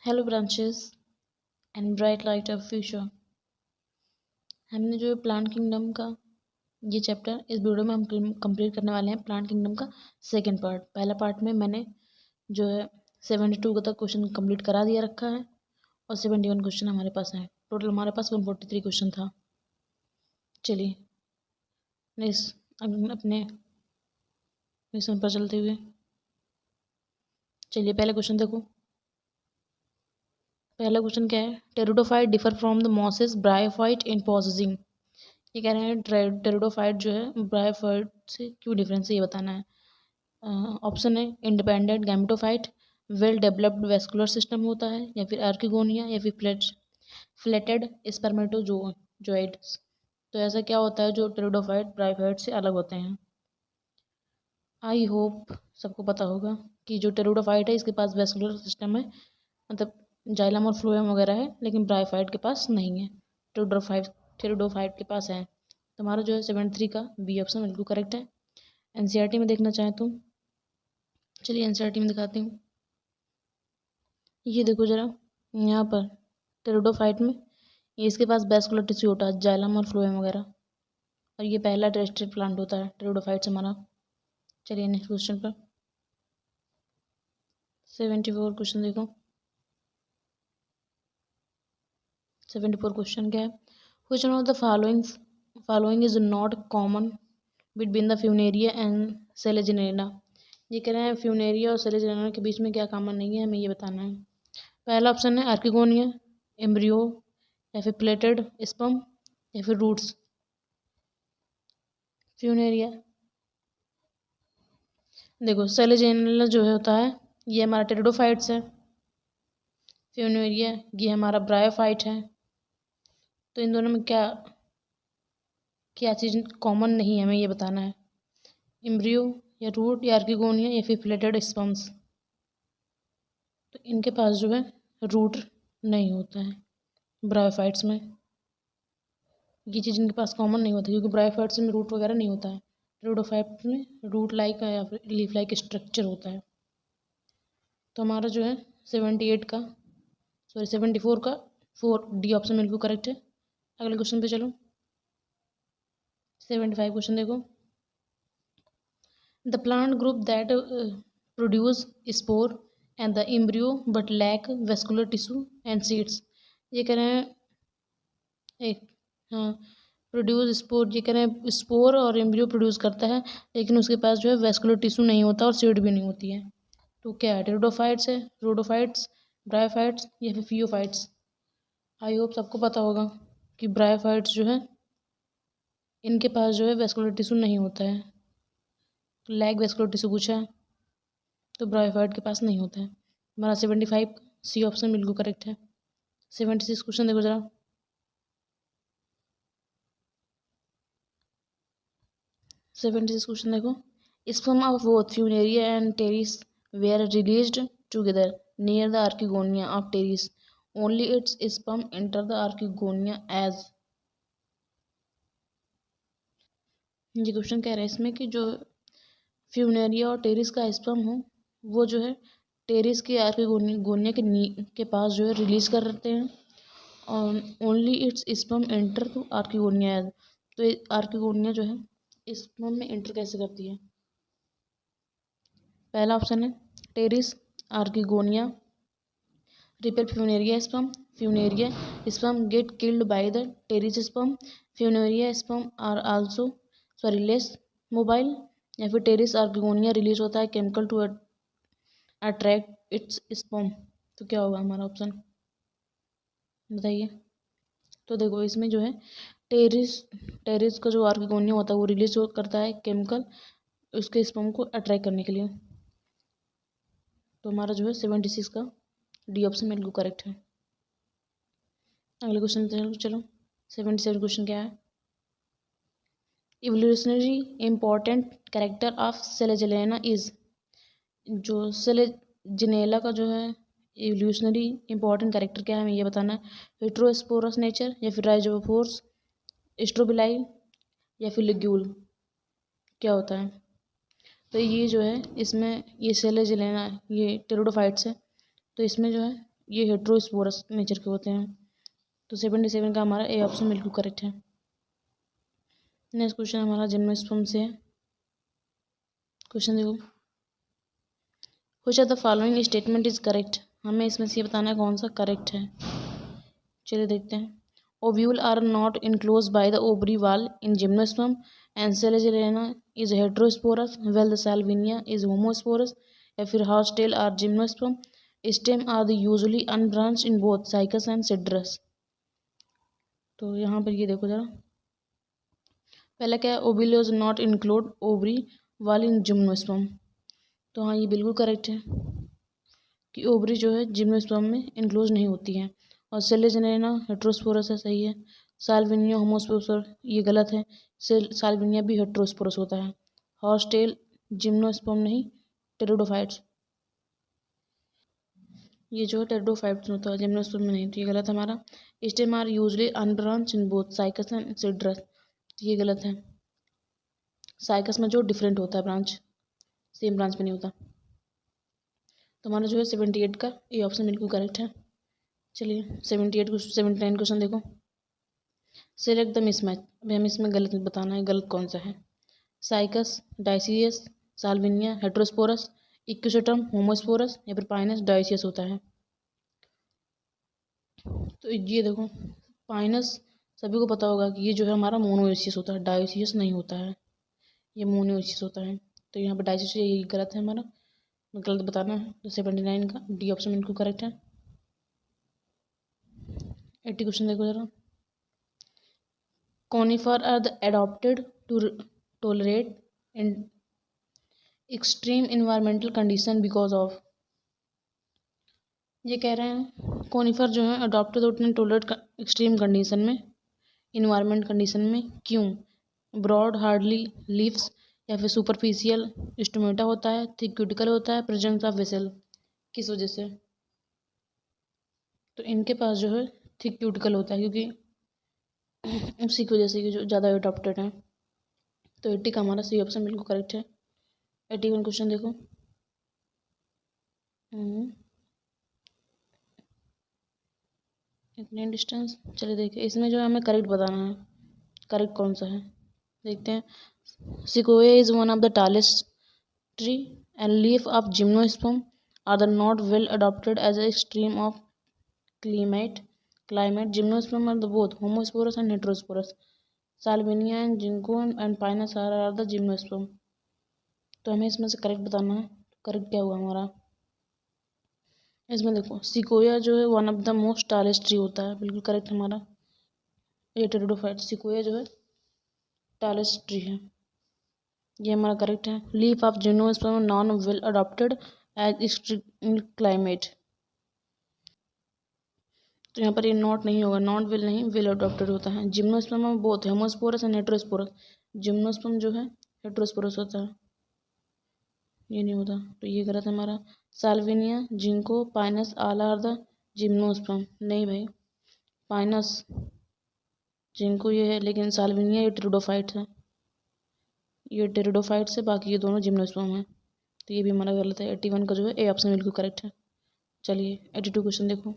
Hello branches and bright light of future. हमने जो plant kingdom का ये चैप्टर इस वीडियो में हम कंप्लीट करने वाले हैं। प्लांट किंगडम का सेकंड पार्ट। पहला पार्ट में मैंने जो है 72 तक क्वेश्चन कंप्लीट करा दिया रखा है और 71 क्वेश्चन हमारे पास है। टोटल हमारे पास 143 क्वेश्चन था। चलिए अपने क्वेश्चन पर चलते हुए चलिए पहले क्वेश्चन देखो। पहला क्वेश्चन क्या है? Pteridophyte differ from the mosses bryophyte in processing. ये कह रहे हैं टेरिडोफाइट जो है ब्रायोफाइट से क्यों डिफरेंस है ये बताना है। ऑप्शन है independent gametophyte, well developed vascular system होता है, या फिर आर्किगोनिया, या फिर फ्लेटेड स्पर्मेटोजोइड्स। तो ऐसा क्या होता है जो टेरिडोफाइट ब्रायोफाइट से अलग होते हैं? आई होप सबको पता होगा कि जो टेरिडोफाइट है इसके पास वेस्कुलर सिस्टम है, मतलब जाइलम और फ्लोएम वगैरह है, लेकिन ब्रायोफाइट के पास नहीं है। टेरिडोफाइट के पास है। तो हमारा जो है 73 का बी ऑप्शन बिल्कुल करेक्ट है। एनसीईआरटी में देखना चाहें तो चलिए एनसीईआरटी में दिखाती हूँ। ये देखो ज़रा, यहाँ पर टेरिडोफाइट में ये इसके पास वेस्कुलर टिश्यू होता है, जाइलम और फ्लोएम वगैरह, और ये पहला टेरेस्ट्रियल प्लांट होता है टेरिडोफाइट से हमारा। चलिए नेक्स्ट क्वेश्चन पर 74 क्वेश्चन देखो। 74 क्वेश्चन क्या है? Which one of the following is not common between the Funaria and Selaginella. ये कह रहे हैं फ्यूनेरिया और सेलेजिनेला के बीच में क्या कॉमन नहीं है, हमें ये बताना है। पहला ऑप्शन है आर्किगोनिया, एम्ब्रियो, या फिर प्लेटेड स्पर्म, या फिर रूट्स। फ्यूनेरिया देखो, सेलेजिनेला जो है होता है ये हमारा टेरिडोफाइट्स है, फ्यूनेरिया ये हमारा ब्रायोफाइट है। तो इन दोनों में क्या क्या चीज़ कॉमन नहीं है, हमें ये बताना है। एम्ब्रियो या रूट या आर्किगोनिया या फिर प्लेटेड स्पर्म्स। तो इनके पास जो है रूट नहीं होता है ब्रायोफाइट्स में। ये चीज़ इनके पास कॉमन नहीं होती क्योंकि ब्रायोफाइट्स में रूट वगैरह नहीं होता है। टेरिडोफाइट में रूट लाइक या फिर लीफ लाइक स्ट्रक्चर होता है। तो हमारा जो है 74 का 4 डी ऑप्शन बिल्कुल करेक्ट है। अगले क्वेश्चन पे चलो। 75 क्वेश्चन देखो। The plant group that produce spore and the embryo but lack vascular tissue and seeds. ये कह रहे हैं एक हाँ प्रोड्यूस स्पोर, ये कह रहे हैं स्पोर और एम्ब्रियो प्रोड्यूस करता है लेकिन उसके पास जो है वेस्कुलर टिश्यू नहीं होता और सीड भी नहीं होती है। तो क्या है? टेरिडोफाइट्स है, रोडोफाइट्स, ब्रायोफाइट्स, या फिर फियोफाइट्स। आई होप सबको पता होगा कि ब्रायोफाइट्स जो है इनके पास जो है वेस्कुलर टिश्यू नहीं होता है। तो लैग वेस्कुलर टिश्यू पूछा है तो ब्रायोफाइट के पास नहीं होता है। हमारा 75 सी ऑप्शन बिल्कुल करेक्ट है। 76 क्वेश्चन देखो जरा। 76 क्वेश्चन देखो। Sperm of both funaria and pteris were released together near the archegonia of pteris. Only its sperm enter the archegonia as. ये क्वेश्चन कह रहे हैं इसमें कि जो फ्यूनेरिया और टेरिस का स्पर्म हो वो जो है टेरिस के आर्किगोनिया के पास जो है रिलीज कर देते हैं, और only its sperm enter to archegonia as. तो आर्किगोनिया जो है स्पर्म में एंटर कैसे करती है? पहला ऑप्शन है pteris archegonia repel funaria sperm. Funaria sperm get killed by the pteris sperm. Funaria sperm are also less mobile. या फिर टेरिस आर्किगोनिया रिलीज होता है chemical to attract its sperm. तो क्या होगा हमारा ऑप्शन, बताइए। तो देखो इसमें जो है टेरिस का जो आर्किगोनिया होता है वो रिलीज करता है केमिकल उसके स्पर्म को अट्रैक्ट करने के लिए। तो हमारा जो है 76 का डी ऑप्शन बिल्कुल करेक्ट है। अगले क्वेश्चन चलो 77 क्वेश्चन क्या है? Evolutionary important character of Selaginella is. जो सेलेजिनेला का जो है इवोल्यूशनरी इम्पोर्टेंट कैरेक्टर क्या है, हमें ये बताना है। हेट्रोस्पोरस नेचर, या फिर राइजोफोर्स, स्ट्रोबिलाई, या फिर लिग्यूल। क्या होता है? तो ये जो है इसमें ये सेलेजिनेला ये टेरिडोफाइट्स है, तो इसमें जो है ये हेट्रोस्पोरस नेचर के होते हैं। तो 77 का हमारा ए ऑप्शन बिल्कुल करेक्ट है। नेक्स्ट क्वेश्चन हमारा जिम्नोस्पर्म से है। क्वेश्चन देखो, which of the following statement is correct. हमें इसमें से ये बताना है कौन सा करेक्ट है। चलिए देखते हैं। Ovule are not enclose by the ovary wall in gymnosperm and selaginella is heterosporous well the salvinia is homosporous, या फिर horsetail are gymnosperm stem are the usually unbranched in both cycas and cedrus. तो यहाँ पर ये देखो जरा, पहले क्या है, ovule not include ovary wall in gymnosperm. तो हाँ ये बिल्कुल करेक्ट है कि ओवरी जो है जिम्नोस्पर्म में इंक्लोज नहीं होती है। और सेलेजिनेना हेट्रोस्पोरस है, सही है। साल्विनिया होमोस्पोरस ये गलत है, साल्विनिया भी हेट्रोस्पोरस होता है। हॉर्सटेल जिम्नोस्पर्म नहीं, टेरिडोफाइट्स, ये जो है टेरिडोफाइट्स होता है, जिम्नोस्पर्म में नहीं, तो ये गलत है हमारा। Stem are usually unbranched in both cycas and cedrus, ये गलत है। साइकस में जो डिफरेंट होता है ब्रांच, सेम ब्रांच में नहीं होता। तो हमारा जो है 78 का ये ऑप्शन बिल्कुल करेक्ट है। चलिए 78 को 79 क्वेश्चन देखो। Select the mismatch. अभी हमें इसमें गलत बताना है, गलत कौन सा है। Cycas, dioecious, Salvinia, heterosporous, Equisetum, homosporous, या फिर पाइनस डायसियस होता है। तो ये देखो, पाइनस सभी को पता होगा कि ये जो है हमारा मोनोएसियस होता है, डायसियस नहीं होता है, ये मोनोएसियस होता है। तो यहाँ पर डायसियस ये गलत है हमारा, गलत बताना है। तो 79 का डी ऑप्शन बिल्कुल करेक्ट है। 80 क्वेश्चन देखो जरा। Conifer are the adopted to tolerate in extreme environmental condition because of. ये कह रहे हैं कॉनिफर जो है अडॉप्टेड होते हैं टोलरेट एक्सट्रीम कंडीशन में, इन्वायरमेंट कंडीशन में, क्यों। ब्रॉड हार्डली लीव्स, या फिर सुपरफिशियल स्टोमेटा होता है, थिक क्यूटिकल होता है, प्रेजेंस ऑफ वेसल, किस वजह से। तो इनके पास जो है थिक क्यूटिकल होता है, क्योंकि उसी की वजह से कि जो ज़्यादा अडॉप्टेड है। तो 80 का हमारा सी ऑप्शन बिल्कुल करेक्ट है। 81 क्वेश्चन देखो। इतने डिस्टेंस, चलिए देखिए इसमें जो है हमें करेक्ट बताना है, करेक्ट कौन सा है देखते हैं। Sequoia is one of the tallest tree and leaf of gymnosperm are the not well adopted as a extreme of climate. Gymnosperm are the both homosporous and heterosporous. Salvinia and ginkgo and pinus are the gymnosperm. तो हमें इसमें से correct बताना है। Correct क्या हुआ हमारा, इसमें देखो सिकोया जो है one of the most tallest tree होता है, बिल्कुल करेक्ट हमारा। ये टेरिडोफाइट सिकोया जो है टालेस्ट ट्री है, ये हमारा करेक्ट है। Leaf of gymnosperm non well adopted as extreme climate, तो यहाँ पर ये नॉट नहीं होगा, नॉट विल नहीं, विल अडॉप्टेड होता है। जिम्नोस्पर्म में both homosporous and heterosporous, gymnosperm जो है हेट्रोस्पोरस होता है, ये नहीं होता, तो ये गलत है हमारा। Salvinia, ginkgo, pinus all are the gymnosperm, नहीं भाई, पाइनस जिंको ये है, लेकिन साल्विनिया ये टेरिडोफाइट है, ये टेरिडोफाइट से, बाकी ये दोनों जिम्नोस्पर्म है, तो ये भी हमारा गलत है। 81 का जो है ए ऑप्शन बिल्कुल करेक्ट है। चलिए 82 क्वेश्चन देखो।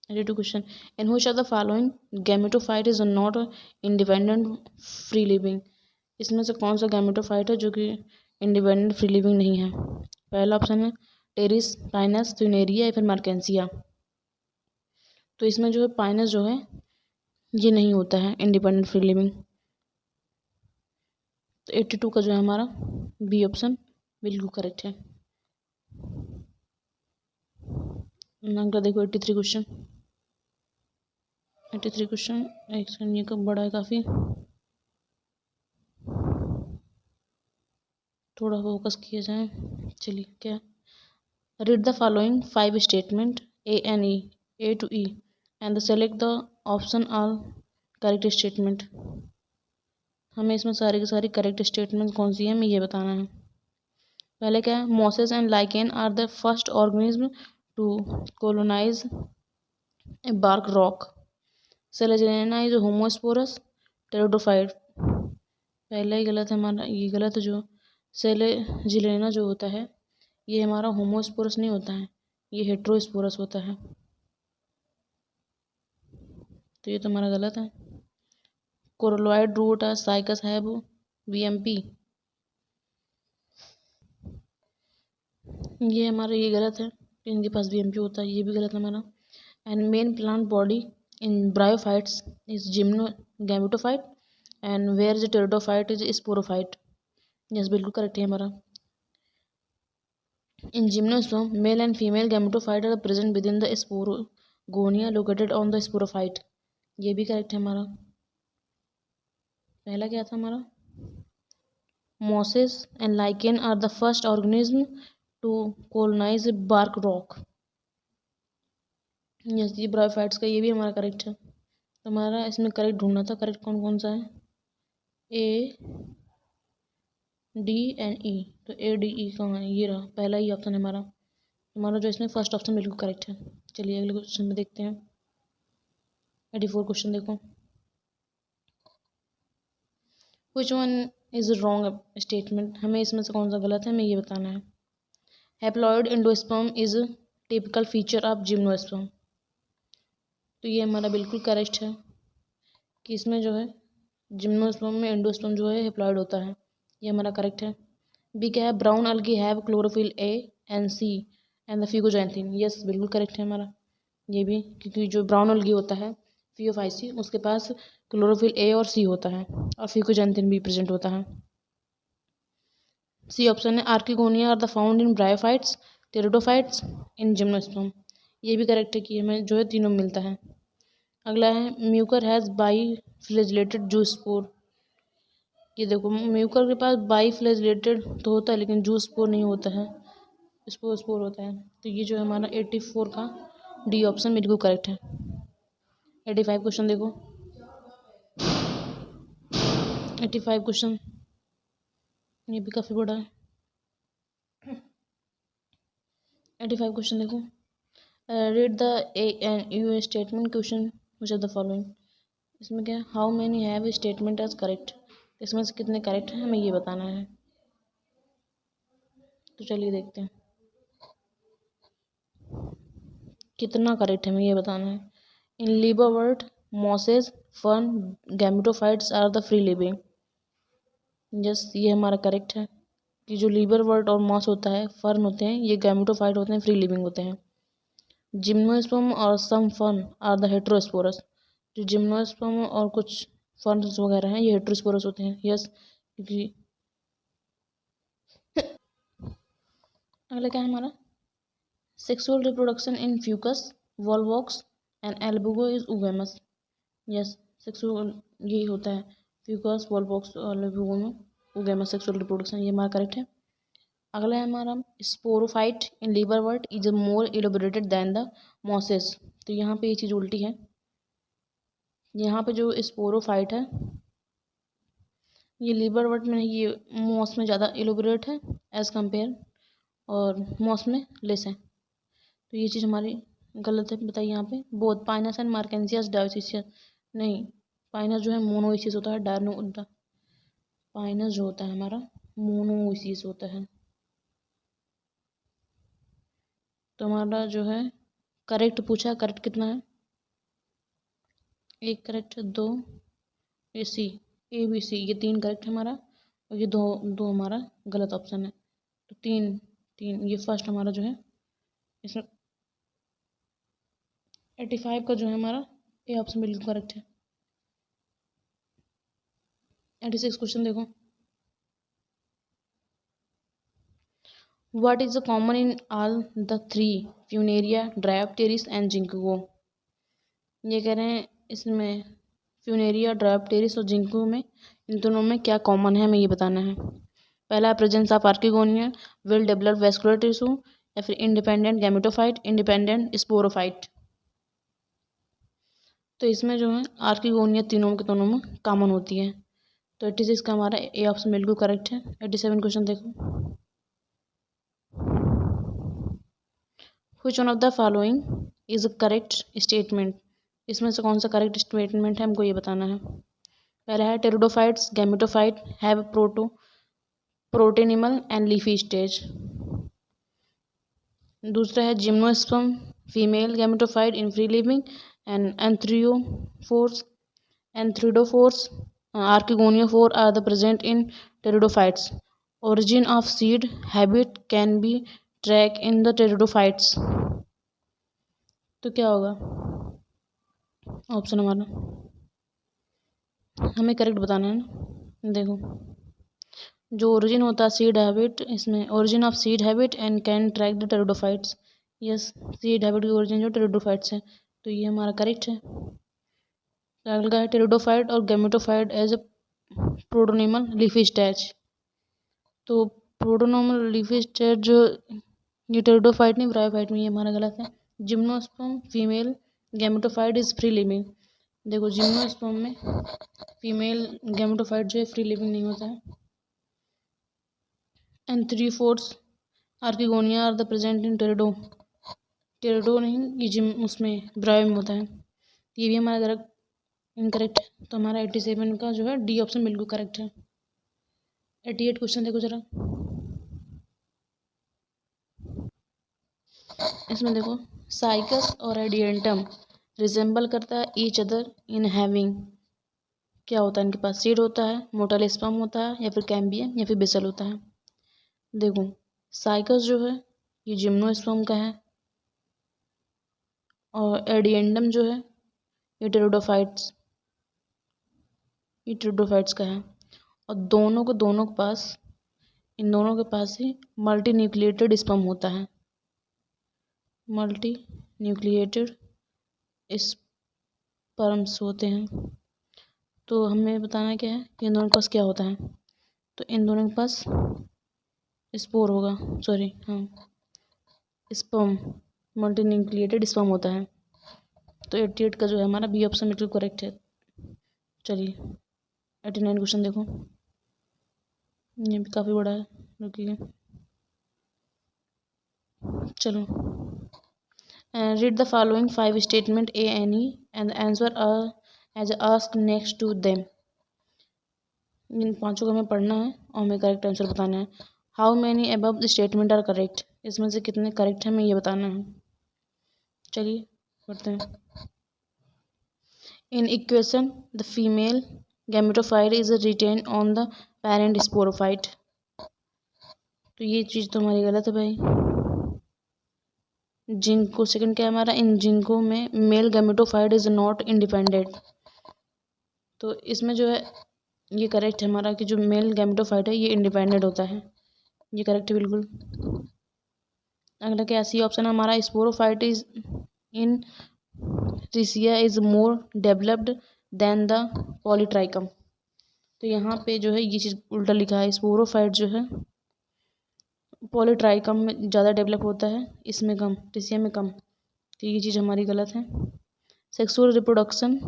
82 question, in which of the following gametophyte is not independent free living। इसमें से कौन सा गैमेटोफाइट है जो कि इंडिपेंडेंट फ्री लिविंग नहीं है। पहला ऑप्शन है टेरिस, पाइनस, फ्यूनेरिया, या फिर मार्केंसिया। तो इसमें जो है पाइनस जो है ये नहीं होता है इंडिपेंडेंट फ्री लिविंग। तो 82 का जो है हमारा बी ऑप्शन बिल्कुल करेक्ट है। अगला देखो 83 क्वेश्चन। 83 क्वेश्चन, एक सेकंड, ये कब बड़ा है काफ़ी, थोड़ा फोकस किया जाए। चलिए क्या, read the following 5 statement A and E, A to E, and select the option all correct statement. हमें इसमें सारी की सारी करेक्ट स्टेटमेंट कौन सी है हमें ये बताना है। पहले क्या है, mosses and lichen are the first organism to colonize a bark rock. Selaginella is homosporous pteridophyte, पहला ही गलत है हमारा, ये गलत है। जो सेलेजिलेना जो होता है ये हमारा होमोस्पोरस नहीं होता है, ये हेट्रोस्पोरस होता है। तो ये तो हमारा गलत है। Coralloid root cycas have VMP, ये हमारा ये गलत है, इनके पास वीएमपी होता है, ये भी गलत है हमारा। And main plant body in bryophytes is gymno gametophyte and where is pteridophyte is sporophyte. Yes, बिल्कुल करेक्ट है हमारा। In gymnosperm male and female gametophyte are present within the sporogonia located on the sporophyte. ये भी correct है हमारा। पहला क्या था हमारा? Mosses and lichen are the first organism to colonize bark rock. Yes, ये ब्रायोफाइट्स का, ये भी हमारा करेक्ट है। तो हमारा इसमें करेक्ट ढूंढना था, करेक्ट कौन कौन सा है? ए, डी एंड ई। तो ए डी ई कहाँ है? ये रहा, पहला ही ऑप्शन है हमारा। हमारा जो इसमें फर्स्ट ऑप्शन बिल्कुल करेक्ट है। चलिए अगले क्वेश्चन में देखते हैं। 84 क्वेश्चन देखो। Which one is wrong statement, हमें इसमें से कौन सा गलत है हमें ये बताना है। Haploid endosperm is typical feature of gymnosperm. तो ये हमारा बिल्कुल करेक्ट है कि इसमें जो है जिम्नोस्पर्म में एंडोस्पर्म जो है हैप्लॉइड होता है, ये हमारा करेक्ट है। बी क्या है? Brown algae have chlorophyll a and c and the fucoxanthin. Yes, बिल्कुल करेक्ट है हमारा ये भी, क्योंकि जो ब्राउन अलगी होता है फियोफाइसी, उसके पास क्लोरोफिल ए और सी होता है और फिगोजैंथिन भी प्रेजेंट होता है। सी ऑप्शन है। Archegonia are the found in bryophytes, pteridophytes, in gymnosperm. ये भी करेक्ट है कि हमें जो है तीनों मिलता है। अगला है Mucor has by flagellated zoospore. ये देखो, म्यूकर के पास बाई फ्लैजिलेटेड तो होता है लेकिन जूस्पोर नहीं होता है, स्पोर होता है। तो ये जो है हमारा 84 का डी ऑप्शन बिल्कुल करेक्ट है। 85 क्वेश्चन देखो। 85 क्वेश्चन, ये भी काफ़ी बड़ा है। 85 क्वेश्चन देखो। Read the A N U statement question which are the following. इसमें क्या है? How many have statement as correct. इसमें से कितने करेक्ट हैं हमें ये बताना है। तो चलिए देखते हैं कितना करेक्ट है हमें ये बताना है। In liverwort mosses fern gametophytes are the free living. Yes, ये हमारा करेक्ट है कि जो लीबर वर्ल्ड और मॉस होता है, फर्न होते हैं, ये गैमेटोफाइट होते हैं, फ्री लिविंग होते हैं। जिम्नोस्पर्म और सम फर्न आर द हेट्रोस्पोरस। जो जिम्नोस्पर्म और कुछ फर्न्स वगैरह हैं ये हेट्रोस्पोरस होते हैं। यस, क्योंकि अगला क्या है हमारा? Sexual reproduction in fucus volvox and albugo is oogamous. Yes, sexual यही होता है, फ्यूकस वॉल्वॉक्स और एल्बुगो में उगेमस सेक्सुअल रिप्रोडक्शन, ये हमारा करेक्ट है। अगला है हमारा sporophyte in liverwort is more elaborated than the mosses. तो यहाँ पे ये चीज़ उल्टी है। यहाँ पे जो स्पोरोफाइट है ये लीवर वर्ट में, ये मॉस में ज़्यादा इलोबरेट है एज़ कम्पेयर, और मॉस में लेस है। तो ये चीज़ हमारी गलत है। बताइए यहाँ पे बोथ पाइनस एंड मार्केंसियस डायोसिसियस। नहीं, पाइनस जो है मोनोइसिस होता है, पाइनस जो होता है हमारा मोनोइसिस होता है। तो हमारा जो है करेक्ट पूछा, करेक्ट कितना है? एक करेक्ट, दो, ए सी, ए बी सी, ये तीन करेक्ट है हमारा, और ये दो दो हमारा गलत ऑप्शन है। तो तीन तीन, ये फर्स्ट हमारा जो है इसमें 85 का जो है हमारा ए ऑप्शन बिल्कुल करेक्ट है। 86 क्वेश्चन देखो। What is the common in all the three funaria, dryopteris and ginkgo. ये कह रहे हैं इसमें फ्यूनेरिया, ड्रायोप्टेरिस और जिंको में, इन दोनों में क्या कॉमन है हमें ये बताना है। पहला है presence of archegonia, well developed vascular tissue, या फिर इंडिपेंडेंट गैमेटोफाइट, इंडिपेंडेंट स्पोरोफाइट। तो इसमें जो है आर्किगोनिया तीनों के दोनों में कॉमन होती है। तो 86 का हमारा ए ऑप्शन बिल्कुल करेक्ट है। 87 क्वेश्चन देखो। Which one of the following is a correct statement. इसमें से कौन सा करेक्ट स्टेटमेंट है हमको ये बताना है। पहला है pteridophytes gametophyte have protonemal and leafy stage. दूसरा है gymnosperm female gametophyte in free living and antheridiophores archegoniophore are the present in pteridophytes. Origin of seed habit can be tracked in the pteridophytes. तो क्या होगा option हमारा, हमें correct बताना है ना. देखो जो ओरिजिन होता है सीड हैबिट, इसमें origin of seed habit and can track the pteridophytes. Yes, seed habit की ओरिजिन जो टेरिडोफाइट्स है, तो ये हमारा करेक्ट है. अगला है टेरिडोफाइट और gametophyte as a protonemal leafy stage. तो प्रोटोनोमल लीफी स्टेज जो ये टेरिडोफाइट नहीं ब्रायोफाइट में, ये हमारा गलत है. Gymnosperm female gametophyte is free living. देखो जिम्नोस्पर्म में फीमेल गैमेटोफाइट जो है फ्री लिविंग नहीं होता है. And 3/4 archegonia are the present in pterido नहीं, ये जिम उसमें ब्रायो में होता है. ये भी हमारा करेक्ट इनकरेक्ट है. तो हमारा 87 का जो है डी ऑप्शन बिल्कुल करेक्ट है. 88 क्वेश्चन देखो जरा. इसमें देखो साइकस और एडिएंटम रिजेंबल करता है ईच अदर इन हैविंग. क्या होता है इनके पास, सीड होता है, मोटल स्पर्म होता है, या फिर कैम्बियम या फिर बेसल होता है. देखो साइकस जो है ये जिम्नोस्पर्म का है और एडिएंडम जो है ये टेरिडोफाइट्स का है. और दोनों के पास, इन दोनों के पास ही मल्टी न्यूक्लिएटेड स्पर्म होता है. मल्टी न्यूक्लिएटेड स्पर्म्स होते हैं. तो हमें बताना क्या है कि इन दोनों के पास क्या होता है. तो इन दोनों के पास स्पोर होगा, सॉरी हाँ स्पर्म, मल्टी न्यूक्लिएटेड स्पर्म होता है. तो 88 का जो है हमारा बी ऑप्शन बिल्कुल करेक्ट है. चलिए 89 क्वेश्चन देखो, ये भी काफ़ी बड़ा है, रुकिए. चलो read the following 5 statement A N E and answer as ask next to them. इन पांचों को हमें पढ़ना है और हमें करेक्ट आंसर बताना है. How many above the statement are correct, इसमें से कितने करेक्ट हैं हमें ये बताना है. चलिए पढ़ते हैं. In equation the female gametophyte is written on the parent sporophyte. तो ये चीज़ तो हमारी गलत है भाई. जिंको सेकंड क्या है हमारा, इन जिंको में male gametophyte is not independent. तो इसमें जो है ये करेक्ट है हमारा कि जो मेल गैमेटोफाइट है ये इंडिपेंडेंट होता है. ये करेक्ट है बिल्कुल. अगला क्या सी ऑप्शन हमारा, sporophyte is in riccia is more developed than the polytrichum. तो यहाँ पे जो है ये चीज़ उल्टा लिखा है, स्पोरोफाइट जो है पॉलीट्राइकम में ज़्यादा डेवलप होता है, इसमें कम, रिसिया में कम. तो ये चीज़ हमारी गलत है. Sexual reproduction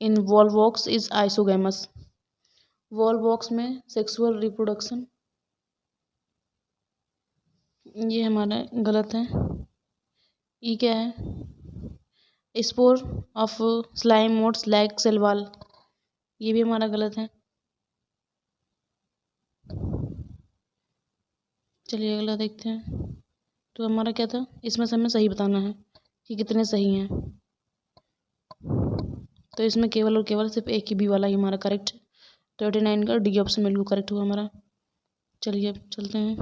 in Volvox is isogamous. Volvox में सेक्सुअल रिप्रोडक्शन ये हमारा गलत है. ये क्या है, spore of slime modes like cell wall, ये भी हमारा गलत है. चलिए अगला देखते हैं. तो हमारा क्या था, इसमें से हमें सही बताना है कि कितने सही हैं. तो इसमें केवल और केवल सिर्फ एक ही बी वाला ही हमारा करेक्ट है. तो 89 का डी ऑप्शन बिल्कुल करेक्ट हुआ हमारा. चलिए अब चलते हैं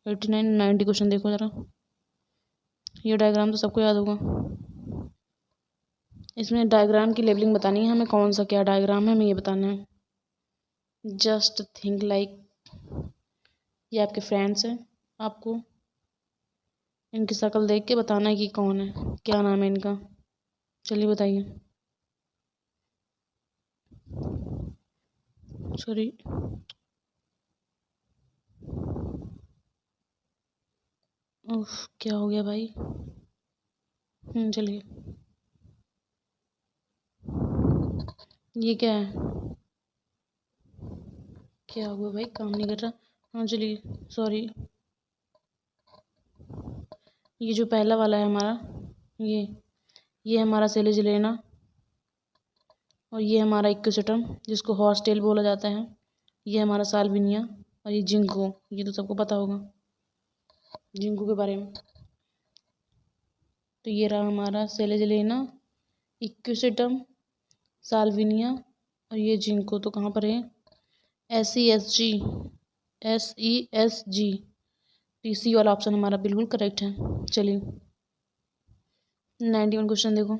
89 90 क्वेश्चन देखो ज़रा. ये डायग्राम तो सबको याद होगा. इसमें डायग्राम की लेबलिंग बतानी है हमें, कौन सा क्या डायग्राम है हमें ये बताना है. जस्ट थिंक लाइक ये आपके फ्रेंड्स हैं, आपको इनकी शक्ल देख के बताना है कि कौन है, क्या नाम है इनका. चलिए बताइए. सॉरी ओह क्या हो गया भाई. चलिए ये क्या है, क्या हुआ भाई, काम नहीं कर रहा. हाँ चलिए सॉरी. ये जो पहला वाला है हमारा, ये हमारा सेलेजिलेना और ये हमारा इक्विसेटम जिसको हॉर्स टेल बोला जाता है. ये हमारा साल्विनिया और ये जिंको, ये तो सबको पता होगा. जिंको के बारे में। तो ये रहा हमारा सेलेजिलेना, इक्विसेटम, साल्विनिया और ये जिंको। तो कहाँ पर है? SESG, SESG। सी वाला ऑप्शन हमारा बिल्कुल करेक्ट है। चलिए 91 क्वेश्चन देखो।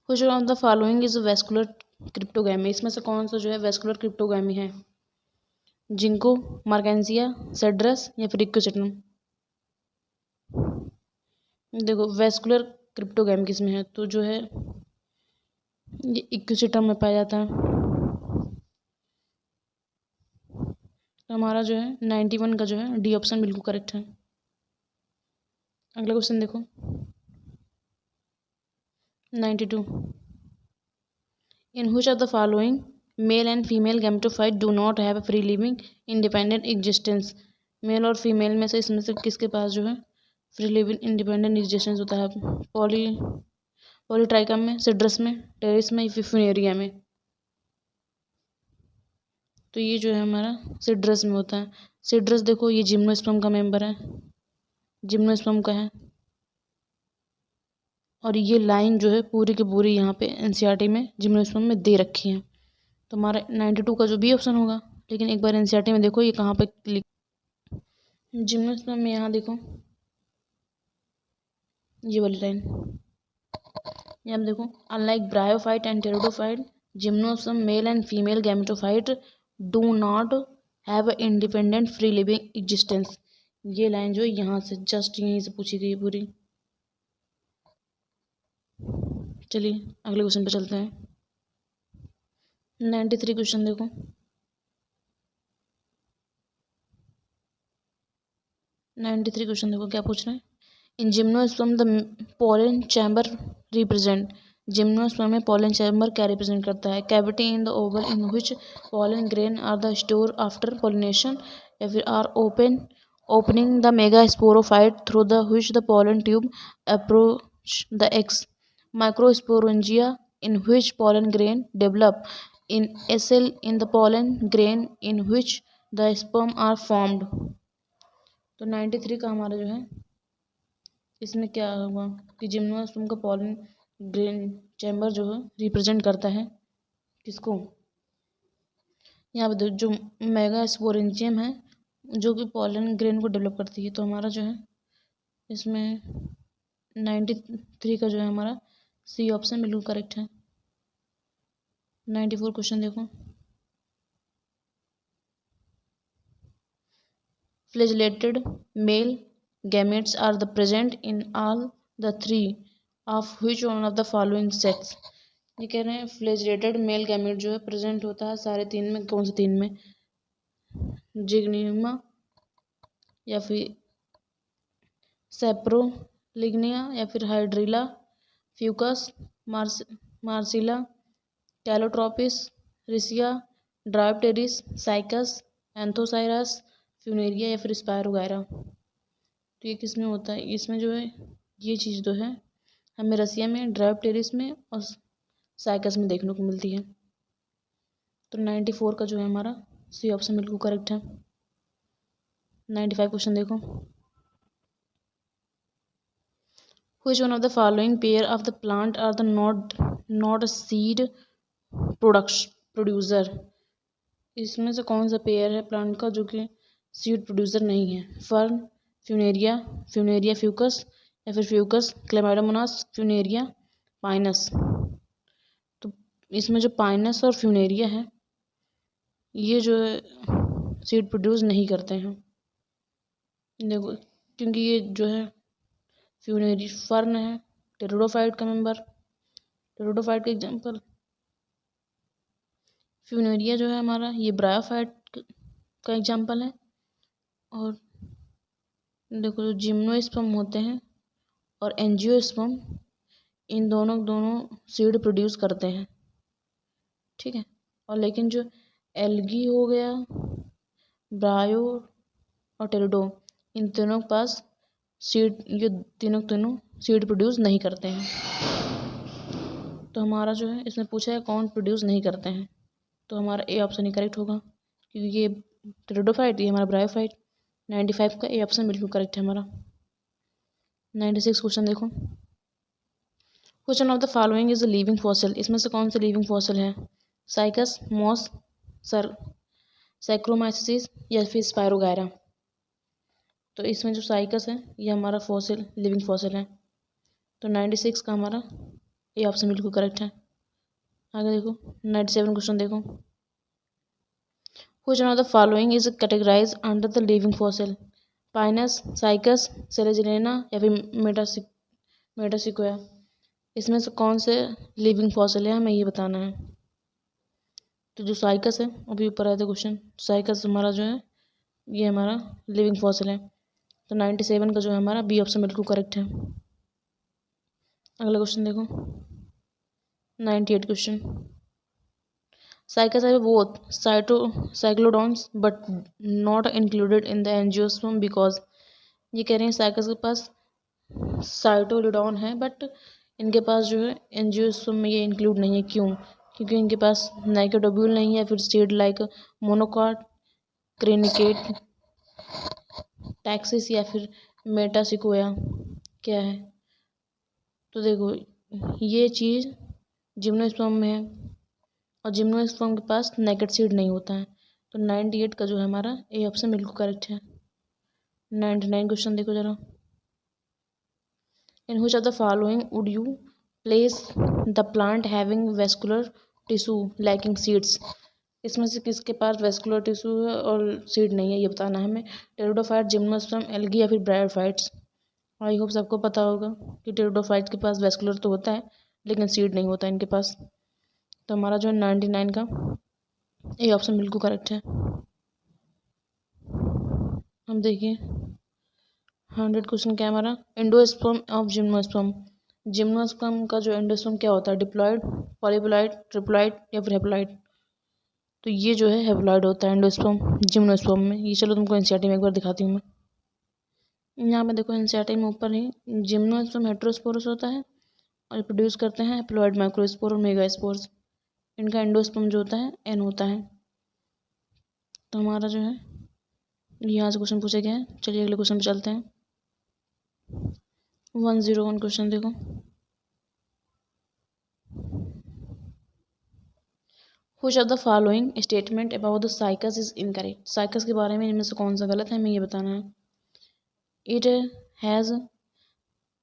Which of the following is vascular cryptogamy? इसमें से कौन सा जो है वेस्कुलर क्रिप्टोगैमी है? जिंको, मार्गेंसिया, सेड्रस या फिर इक्विसेटम? देखो वेस्कुलर क्रिप्टोगैमी किसमें है? तो जो है ये इक्विसेटम में पाया जाता है। तो हमारा जो है 91 का जो है डी ऑप्शन बिल्कुल करेक्ट है। अगला क्वेश्चन देखो 92। In which of the following male and female gametophyte do not have free living independent existence? Male और फीमेल में से इसमें से किसके पास जो है फ्री लिविंग इंडिपेंडेंट एग्जिस्टेंस होता है? पॉलीट्राइकम में, सिड्रस में, टेरिस में, फ्यूनेरिया में? तो ये जो है हमारा सिड्रस में होता है। सिड्रस देखो ये जिम्नोस्पर्म का मेंबर है, जिम्नोस्पर्म का है। और ये लाइन जो है पूरी की पूरी यहाँ पे एनसीईआरटी में जिम्नोस्पर्म में दे रखी है। तो हमारा 92 का जो बी ऑप्शन होगा। लेकिन एक बार एनसीईआरटी में देखो ये कहाँ पे क्लिक, जिम्नोस्पर्म में यहाँ देखो ये वाली लाइन, यहाँ देखो unlike bryophyte and pteridophyte, gymnosperm male and female gametophyte do not have independent free living existence. ये लाइन जो है यहाँ से जस्ट यहीं से पूछी गई है पूरी। चलिए अगले क्वेश्चन पे चलते हैं। 93 क्वेश्चन देखो। 93 क्वेश्चन देखो क्या पूछ रहे हैं। In gymnosperm the pollen chamber represent? Gymnosperm में पोलन चैम्बर क्या रिप्रेजेंट करता है? Cavity in the ovule in which pollen grain are the store after pollination, या फिर are opening the mega sporophyte through the which the pollen tube approach the x? Microsporangia in which pollen grain develop in a cell in the pollen grain in which the sperm are formed? तो 93 का हमारा जो है इसमें क्या हुआ कि gymnosperm का पोलन ग्रेन चैम्बर जो है रिप्रेजेंट करता है किसको? यहाँ पे जो मेगा स्पोरेंजियम है जो कि पोलन ग्रेन को डेवलप करती है। तो हमारा जो है इसमें 93 का जो है हमारा सी ऑप्शन बिल्कुल करेक्ट है। 94 क्वेश्चन देखो। Flagellated male gametes are the present in all the three of which one of the following sex? ये कह रहे हैं फ्लैजेलेटेड मेल गैमेट जो है प्रेजेंट होता है सारे तीन में। कौन से तीन में? जिग्निमा या फिर सेप्रोलिग्निया या फिर hydrilla, fucus, marsilea, calotropis, riccia, dryopteris, cycas, anthoceros, funaria या फिर स्पायरोगायरा? तो ये किस में होता है? इसमें जो है ये चीज़ जो है हमें रसिया में, ड्रायोप्टेरिस में और साइकस में देखने को मिलती है। तो 94 का जो है हमारा सी ऑप्शन बिल्कुल करेक्ट है। 95 क्वेश्चन देखो। Which one of the following pair of the plant are the not a seed producer? इसमें से कौन सा पेयर है प्लांट का जो कि सीड प्रोड्यूसर नहीं है? फर्न, फ्यूनेरिया, फ्यूनेरिया फ्यूकस या फिर फ्यूकस क्लेमाइडोमोनास, फ्यूनेरिया पाइनस? तो इसमें जो पाइनस और फ्यूनेरिया है ये जो है सीड प्रोड्यूस नहीं करते हैं। देखो क्योंकि ये जो है फ्यूनेरी फर्न है टेरिडोफाइट का मेंबर, टेरिडोफाइट का एग्जांपल। फ्यूनेरिया जो है हमारा ये ब्रायोफाइट का एग्जांपल है। और देखो जो जिम्नोस्पर्म होते हैं और एंजियोस्पर्म इन दोनों सीड प्रोड्यूस करते हैं, ठीक है। और लेकिन जो एल्गी हो गया, ब्रायो और टेरिडो, इन तीनों के पास सीड, ये तीनों सीड प्रोड्यूस नहीं करते हैं। तो हमारा जो है इसमें पूछा है कौन प्रोड्यूस नहीं करते हैं, तो हमारा ए ऑप्शन ही करेक्ट होगा क्योंकि ये टेरिडोफाइट, ये हमारा ब्रायोफाइट। 95 का ए ऑप्शन बिल्कुल करेक्ट है हमारा। 96 क्वेश्चन देखो। Question of the following is a living fossil, इसमें से कौन सा लिविंग फॉसिल है? साइकस, मॉस, सर सैक्रोमाइसिस या फिर स्पायरोगायरा। तो इसमें जो साइकस है ये हमारा फॉसिल, लिविंग फॉसिल है। तो 96 का हमारा ए ऑप्शन बिल्कुल करेक्ट है। आगे देखो 97 क्वेश्चन देखो। Question of the following is categorize under the living fossil, pinus, cycas, selaginella या फिर मेटासिक्वाया। इसमें से कौन से लिविंग फॉसिल है हमें ये बताना है। तो जो साइकस है, अभी ऊपर आया था क्वेश्चन, साइकस हमारा जो है ये हमारा लिविंग फॉसिल है। तो 97 का जो है हमारा बी ऑप्शन बिल्कुल करेक्ट है। अगला क्वेश्चन देखो 98 क्वेश्चन। साइकस है both cyclodons but not included in the angiosperm because, ये कह रहे हैं साइकस के पास साइटोलिडॉन है बट इनके पास जो है एंजियोस्पर्म में ये इंक्लूड नहीं है। क्यों? क्योंकि इनके पास नाइकोटोब्यूल नहीं है, फिर सीड लाइक मोनोकॉट, क्रेनिकेट, टैक्सिस या फिर मेटासिकोया क्या है। तो देखो ये चीज़ जिम्नोस्पर्म में है और जिम्नोस्पर्म के पास नेकेड सीड नहीं होता है। तो 98 का जो है हमारा ए ऑप्शन बिल्कुल करेक्ट है। 99 क्वेश्चन देखो जरा। इन which of the following would you place the plant having vascular tissue lacking seeds, इसमें से किसके पास वेस्कुलर टिश्यू है और सीड नहीं है ये बताना है हमें। टेरिडोफाइट, जिम्नोस्पर्म, एल्गी या फिर ब्रायोफाइट्स। आई होप सबको पता होगा कि टेरिडोफाइट्स के पास वेस्कुलर तो होता है लेकिन सीड नहीं होता इनके पास। तो हमारा जो है 99 का ए ऑप्शन बिल्कुल करेक्ट है। हम देखिए 100 क्वेश्चन क्या हमारा, एंडोस्पर्म ऑफ जिम्नोस्पर्म। जिम्नोस्पर्म का जो एंडोस्पर्म क्या होता है? डिप्लॉयड, पॉलीप्लॉयड, ट्रिप्लॉयड या फिर हेप्लॉयड। तो ये जो है हेप्लॉयड होता है एंडोस्पर्म जिम्नोस्पर्म में। ये चलो तुमको एनसीईआरटी में एक बार दिखाती हूँ मैं। यहाँ पे देखो एनसीईआरटी में ऊपर ही जिम्नोस्पर्म हेटेरोस्पोरस होता है और प्रोड्यूस करते हैं हेप्लॉयड माइक्रोस्पोर और मेगास्पोर्स। इनका एंडोस्पर्म जो होता है एन होता है। तो हमारा जो है यहाँ से क्वेश्चन पूछा गया है। चलिए अगले क्वेश्चन पे चलते हैं। 101 क्वेश्चन देखो। Which of the following statement about the cycas is incorrect, cycas के बारे में इनमें से कौन सा गलत है हमें ये बताना है। It has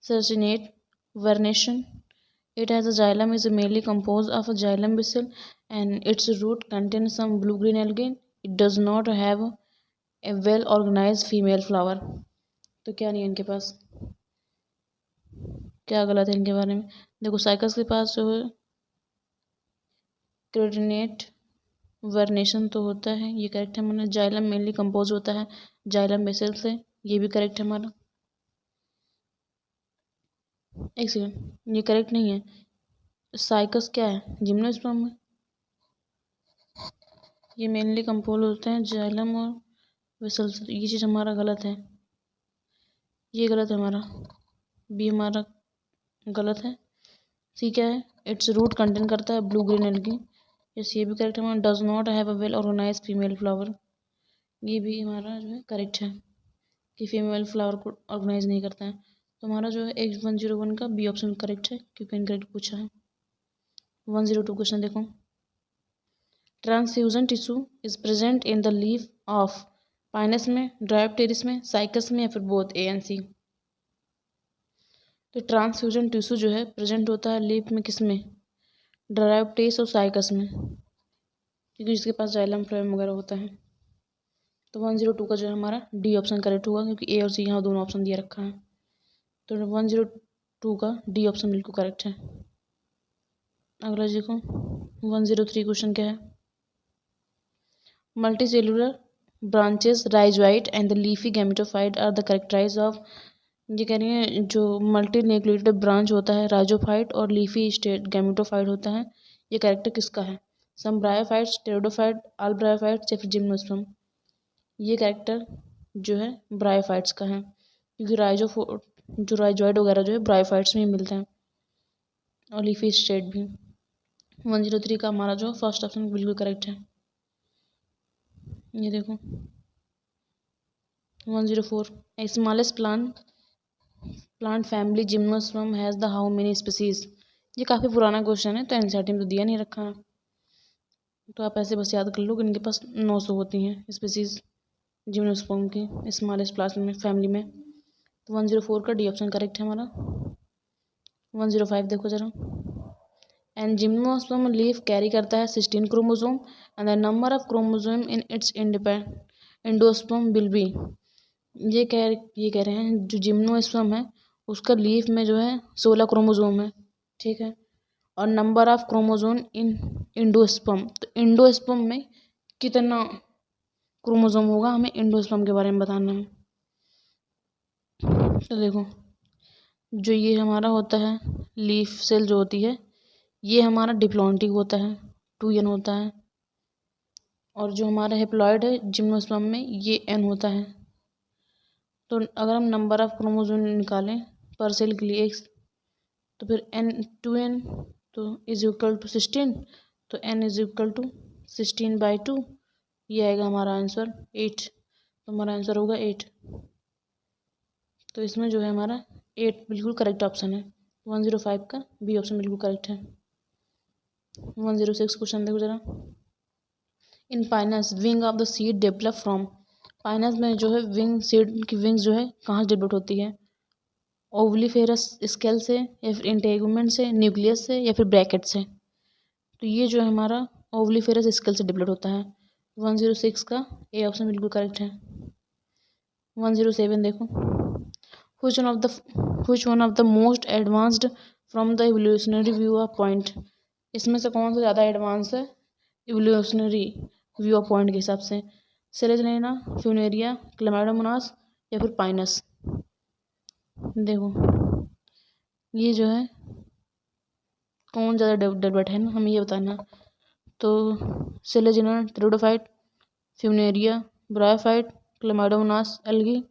circinate vernation, it has a xylem is mainly composed of a xylem bacil and its root contains some blue-green algae. It does not have a well-organized female flower. तो क्या नहीं है इनके पास, क्या गलत है इनके बारे में? देखो साइकस के पास जो है क्रेडिनेट वर्नेशन तो होता है, ये करेक्ट है हमारा। जाइलम मेनली कंपोज होता है जाइलम बेसिल से, ये भी करेक्ट है हमारा। एक सेकेंड, ये करेक्ट नहीं है। साइकस क्या है? जिम्नोस्पर्म में ये मेनली कंपोज होते हैं जाइलम और बेसिल से, तो ये चीज़ हमारा गलत है, ये गलत है हमारा। बी हमारा गलत है। सी क्या है? इट्स रूट कंटेन करता है ब्लू ग्रीन एल्गी, यस ये भी करेक्ट है हमारा। Does not have a well organise female flower, ये भी हमारा जो है करेक्ट है कि फीमेल फ्लावर को ऑर्गेनाइज नहीं करता है। तो हमारा जो है 101 का बी ऑप्शन करेक्ट है क्योंकि इनकरेक्ट पूछा है। 102 क्वेश्चन देखो। Transfusion tissue is present in the leaf of Pinus में, ड्रायोप्टेरिस में, साइकस में या फिर बोथ ए एंड सी। तो ट्रांसफ्यूजन टिश्यू जो है प्रेजेंट होता है लीफ में, किस में? ड्रायोप्टेरिस और साइकस में, क्योंकि जिसके पास जाइलम फ्लोएम वगैरह होता है। तो 102 का जो है हमारा डी ऑप्शन करेक्ट होगा क्योंकि ए और सी यहाँ दोनों ऑप्शन दिया रखा है। तो 102 का डी ऑप्शन बिल्कुल करेक्ट है। अगला देखो 103 क्वेश्चन क्या है। Multicellular branches rhizoid and the leafy gametophyte are the characterize of, ये कह रही है जो मल्टी न्यूक्लिएटेड ब्रांच होता है राइजोफाइट और लीफी स्टेट गैमेटोफाइट होता है, ये कैरेक्टर किसका है? सम ब्रायोफाइट्स, टेरिडोफाइट, ऑल ब्रायोफाइट्स या फिर जिम्नोस्पर्म। ये कैरेक्टर जो है ब्रायोफाइट्स का है क्योंकि जो राइजोइड वगैरह जो है ब्रायोफाइट्स में ही मिलते हैं और लीफी स्टेट भी। 103 का हमारा जो फर्स्ट ऑप्शन बिल्कुल करेक्ट है। ये देखो 104 a smallest plant family gymnosperm has the how many species. ये काफ़ी पुराना क्वेश्चन है तो एनसीईआरटी में तो दिया नहीं रखा है, तो आप ऐसे बस याद कर लो कि इनके पास 900 होती हैं स्पीसीज जिम्नोस्पर्म की स्मॉलेस्ट प्लांट में फैमिली में। तो 104 का डी ऑप्शन करेक्ट है हमारा। 105 देखो जरा। एंड जिम्नोस्पर्म लीफ कैरी करता है 16 chromosome and the number of chromosome in its endosperm will be. ये कह रहे हैं जो जिम्नोस्पर्म है उसका लीफ में जो है 16 क्रोमोसोम है, ठीक है, और number of chromosome in endosperm, तो एंडोस्पर्म में कितना क्रोमोसोम होगा हमें एंडोस्पर्म के बारे में बताना है। तो देखो जो ये हमारा होता है लीफ सेल जो होती है ये हमारा डिप्लॉन्टिक होता है 2n होता है, और जो हमारा हेप्लॉइड है जिम्नोस्पर्म में ये n होता है। तो अगर हम नंबर ऑफ क्रोमोसोम निकालें पर सेल के लिए तो फिर n 2n तो इज इक्वल टू 16, तो n इज इक्वल टू 16/2, ये आएगा हमारा आंसर 8। तो हमारा आंसर होगा 8। तो इसमें जो है हमारा 8 बिल्कुल करेक्ट ऑप्शन है। 105 का बी ऑप्शन बिल्कुल करेक्ट है। 106 क्वेश्चन देखो जरा। In pinus wing of the seed develop from. Pinus में जो है विंग सीड की विंग्स जो है कहाँ से डेवलप होती है? ओवलीफेरस स्केल से या फिर इंटेगुमेंट से, न्यूक्लियस से या फिर ब्रैकेट से। तो ये जो है हमारा ओवलीफेरस स्केल से डेवलप होता है। 106 का ए ऑप्शन बिल्कुल करेक्ट है। 107 देखो। which one of the most advanced from the evolutionary view of point। इसमें से कौन सा ज़्यादा एडवांस है इवोल्यूशनरी व्यू ऑफ पॉइंट के हिसाब से? सेलेजनेना, फ्यूनेरिया, क्लेमाइडोमोनास या फिर पाइनस। देखो ये जो है कौन ज़्यादा डेवलप्ड है ना हमें ये बताना। तो selaginella, pteridophyte, funaria, bryophyte, chlamydomonas, algae,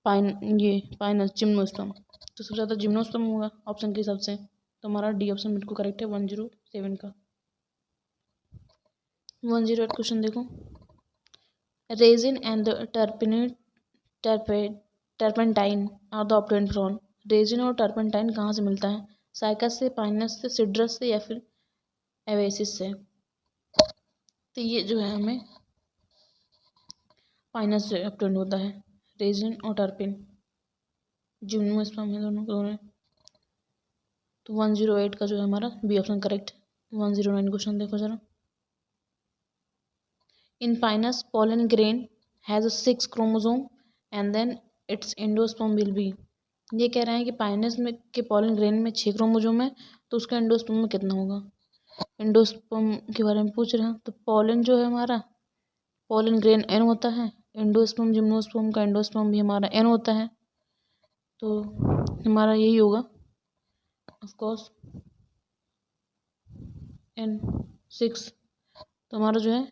pinus gymnosperm. तो सबसे ज़्यादा जिम्नोस्पर्म होगा ऑप्शन के हिसाब से, तो हमारा डी ऑप्शन बिल्कुल करेक्ट है 107 का। 108 क्वेश्चन देखो। Resin and the turpentine are the obtained from. Resin और टर्पेंटाइन कहाँ से मिलता है? साइकस से, पाइनस से, सिड्रस से या फिर एवेसिस से। तो ये जो है हमें पाइनस से ऑब्टेन्ड होता है रेजिन और टर्पेन, जिम्नोस्पर्म है दोनों। तो 108 का जो है हमारा बी ऑप्शन करेक्ट। 109 क्वेश्चन देखो जरा। In Pinus pollen grain has 6 chromosome and then its endosperm will be। ये कह रहे हैं कि पाइनस में के pollen grain में 6 क्रोमोसोम है तो उसका एंडोस्पर्म में कितना होगा? एंडोस्पर्म के बारे में पूछ रहे हैं। तो pollen जो है हमारा pollen grain n होता है, एंडोस्पर्म जिम्नोस्पर्म का एंडोस्पर्म भी हमारा n होता है, तो हमारा यही होगा ऑफ कोर्स n 6। तो हमारा जो है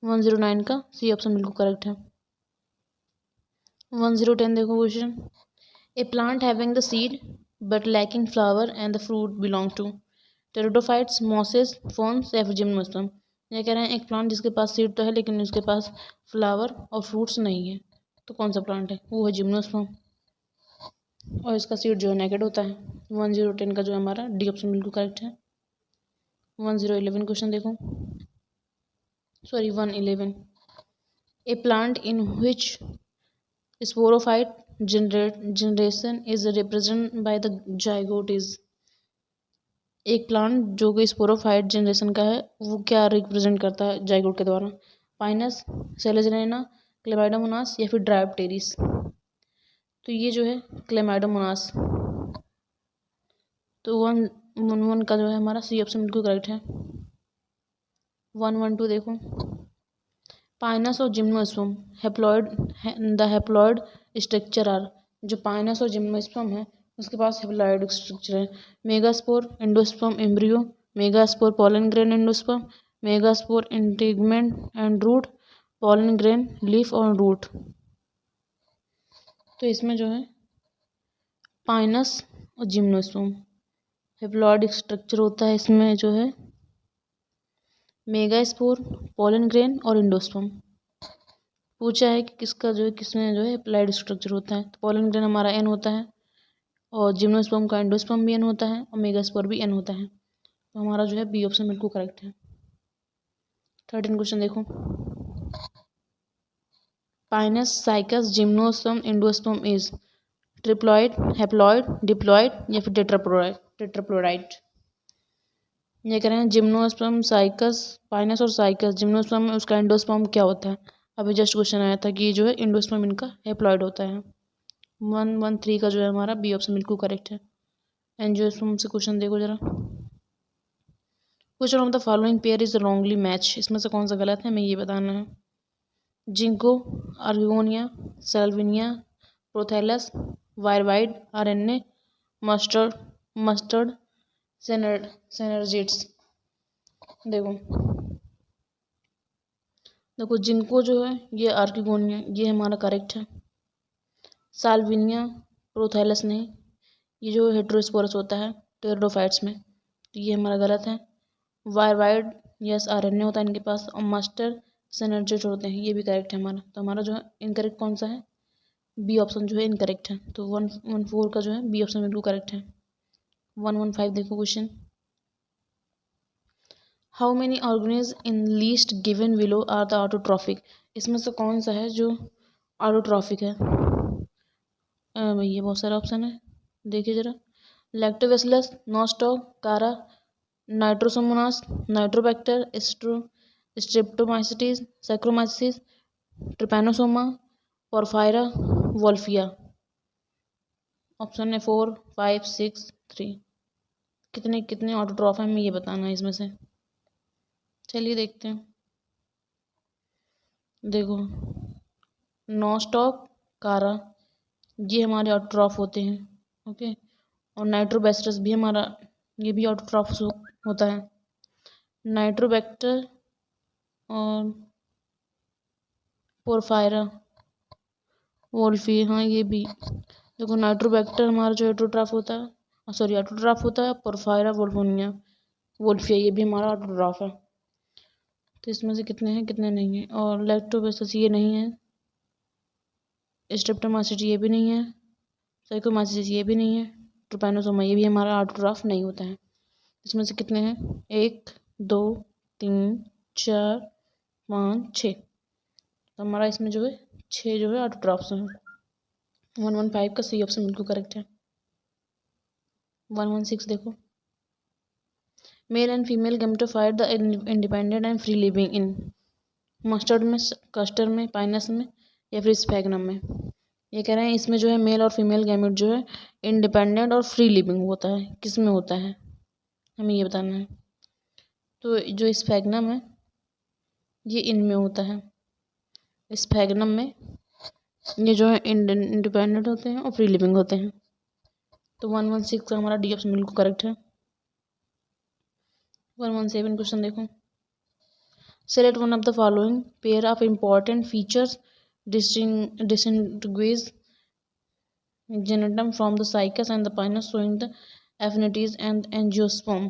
109 का सी ऑप्शन बिल्कुल करेक्ट है। 1010 देखो question. A plant having the seed but lacking flower and the fruit belong to pteridophytes, mosses, ferns या फिर जिम्नोस्पर्म। ये कह रहे हैं एक प्लांट जिसके पास सीड तो है लेकिन उसके पास फ्लावर और फ्रूट्स नहीं है, तो कौन सा प्लांट है? वो है जिम्नोस्पर्म, और इसका सीड जो है नेकेड होता है। 1010 का जो है हमारा डी ऑप्शन बिल्कुल करेक्ट है। 1011 क्वेश्चन देखो। 111। A plant in which sporophyte generation is represented by the zygote is। एक प्लांट जो कि स्पोरोफाइट जनरेशन का है वो क्या रिप्रेजेंट करता है जाइगोट के द्वारा? पाइनस, सेलेजनेना, क्लेमाइडोमोनास या फिर ड्रायोप्टेरिस। तो ये जो है क्लेमाइडोमोनास। तो 111 का जो है हमारा सी ऑप्शन बिल्कुल करेक्ट है। 112 देखो। पाइनस और gymnosperm haploid, the haploid structure are. जो पाइनस और जिम्नोस्पर्म है उसके पास हेप्लॉइड स्ट्रक्चर है। Megaspore, endosperm embryo, megaspore pollen grain endosperm, megaspore integument and root, pollen grain leaf और रूट। तो इसमें जो है पाइनस और जिम्नोस्पर्म हेप्लॉइड स्ट्रक्चर होता है, इसमें जो है मेगास्पोर, पोलन ग्रेन और एंडोस्पर्म। पूछा है कि किसका जो है किसमें जो है एप्लाइड स्ट्रक्चर होता है। तो पोलन ग्रेन हमारा एन होता है और जिम्नोस्पर्म का एंडोस्पर्म भी एन होता है और मेगास्पोर भी एन होता है। तो हमारा जो है बी ऑप्शन बिल्कुल करेक्ट है। 13 क्वेश्चन देखो। Pinus, cycas, gymnosperm, endosperm is triploid, haploid, diploid या फिर टेट्राप्लोराइड। ये कह रहे हैं जिम्नोस्पर्म, साइकस, पाइनस और साइकस। जिम्नोस्पर्म में उसका एंडोस्पर्म क्या होता है? अभी जस्ट क्वेश्चन आया था कि जो है एंडोस्पर्म इनका हैप्लॉइड होता है। 113 का जो है हमारा बी ऑप्शन बिल्कुल करेक्ट है। एंजियोस्पर्म से क्वेश्चन देखो जरा। Which of the following pair is wrongly match? इसमें से कौन सा गलत है, हमें ये बताना है। Ginkgo, archegonia, salvinia, prothallus, viroid, RNA, mustard, synergids. देखो देखो जिंको जो है ये आर्किगोनिया, ये हमारा करेक्ट है। साल्विनिया, प्रोथेलस नहीं, ये जो हेटेरोस्पोरस होता है टेरिडोफाइट्स में, तो ये हमारा गलत है। वायरवाइड यस आरएनए होता है इनके पास, और मास्टर सिनर्जिट होते हैं, ये भी करेक्ट है हमारा। तो हमारा जो है इनकरेक्ट कौन सा है? बी ऑप्शन जो है इनकरेक्ट है। तो 114 का जो है बी ऑप्शन बिल्कुल करेक्ट है। 115 देखो question. How many organism in list given below are the autotrophic? इसमें से कौन सा है जो ऑटोट्रॉफिक है? ये बहुत सारा ऑप्शन है, देखिए जरा। लैक्टोबैसिलस, नॉस्टॉक, कारा, Nitrosomonas, Nitrobacter, Streptomyces, saccharomyces, Trypanosoma, porphyra, Wolffia. Option है 4, 5, 6, 3। कितने कितने ऑटोट्रॉफ है हमें ये बताना है इसमें से। चलिए देखते हैं। देखो नॉस्टॉक, कारा, ये हमारे ऑटोट्रॉफ होते हैं, ओके। और नाइट्रोबैसिलस भी हमारा, ये भी ऑटोट्रॉफ होता है। नाइट्रोबैक्टर और पोरफायरा, वोल्फी, हाँ ये भी। देखो नाइट्रोबैक्टर हमारा जो ऑटोट्रॉफ होता है, सॉरी ऑटोट्रॉफ होता है। पोरफायरा वोल्फिया ये भी हमारा ऑटोट्रॉफ है। तो इसमें से कितने हैं कितने नहीं हैं? और लैक्टोबैसिलस ये नहीं है, स्ट्रेप्टोमाइसिस ये भी नहीं है, साइकोमाइसिस ये भी नहीं है, ट्रिपैनोसोमा ये भी हमारा ऑटोट्रॉफ नहीं होता है। इसमें से कितने हैं? 1, 2, 3, 4, 5, 6। तो हमारा इसमें जो है 6 जो है ऑटोट्रॉफ्स हैं। 115 का सी ऑप्शन बिल्कुल करेक्ट है। 116 देखो। Mail and female gametophyte the independent and free living in mustard में, कस्टर में, पाइनस में या फिर स्फैग्नम में। ये कह रहे हैं इसमें जो है मेल और फीमेल गैमेट जो है इंडिपेंडेंट और फ्री लिविंग होता है। किस में होता है हमें ये बताना है। तो जो स्फैग्नम है ये इनमें होता है। स्फैग्नम में ये जो है इंडिपेंडेंट होते हैं और फ्री लिविंग होते हैं। तो 116 का हमारा डी ऑप्शन बिल्कुल करेक्ट है। 117 क्वेश्चन देखो। Select one of the following pair of important features distinguish genetum from the cycas and the pinus showing the affinities and angiosperm।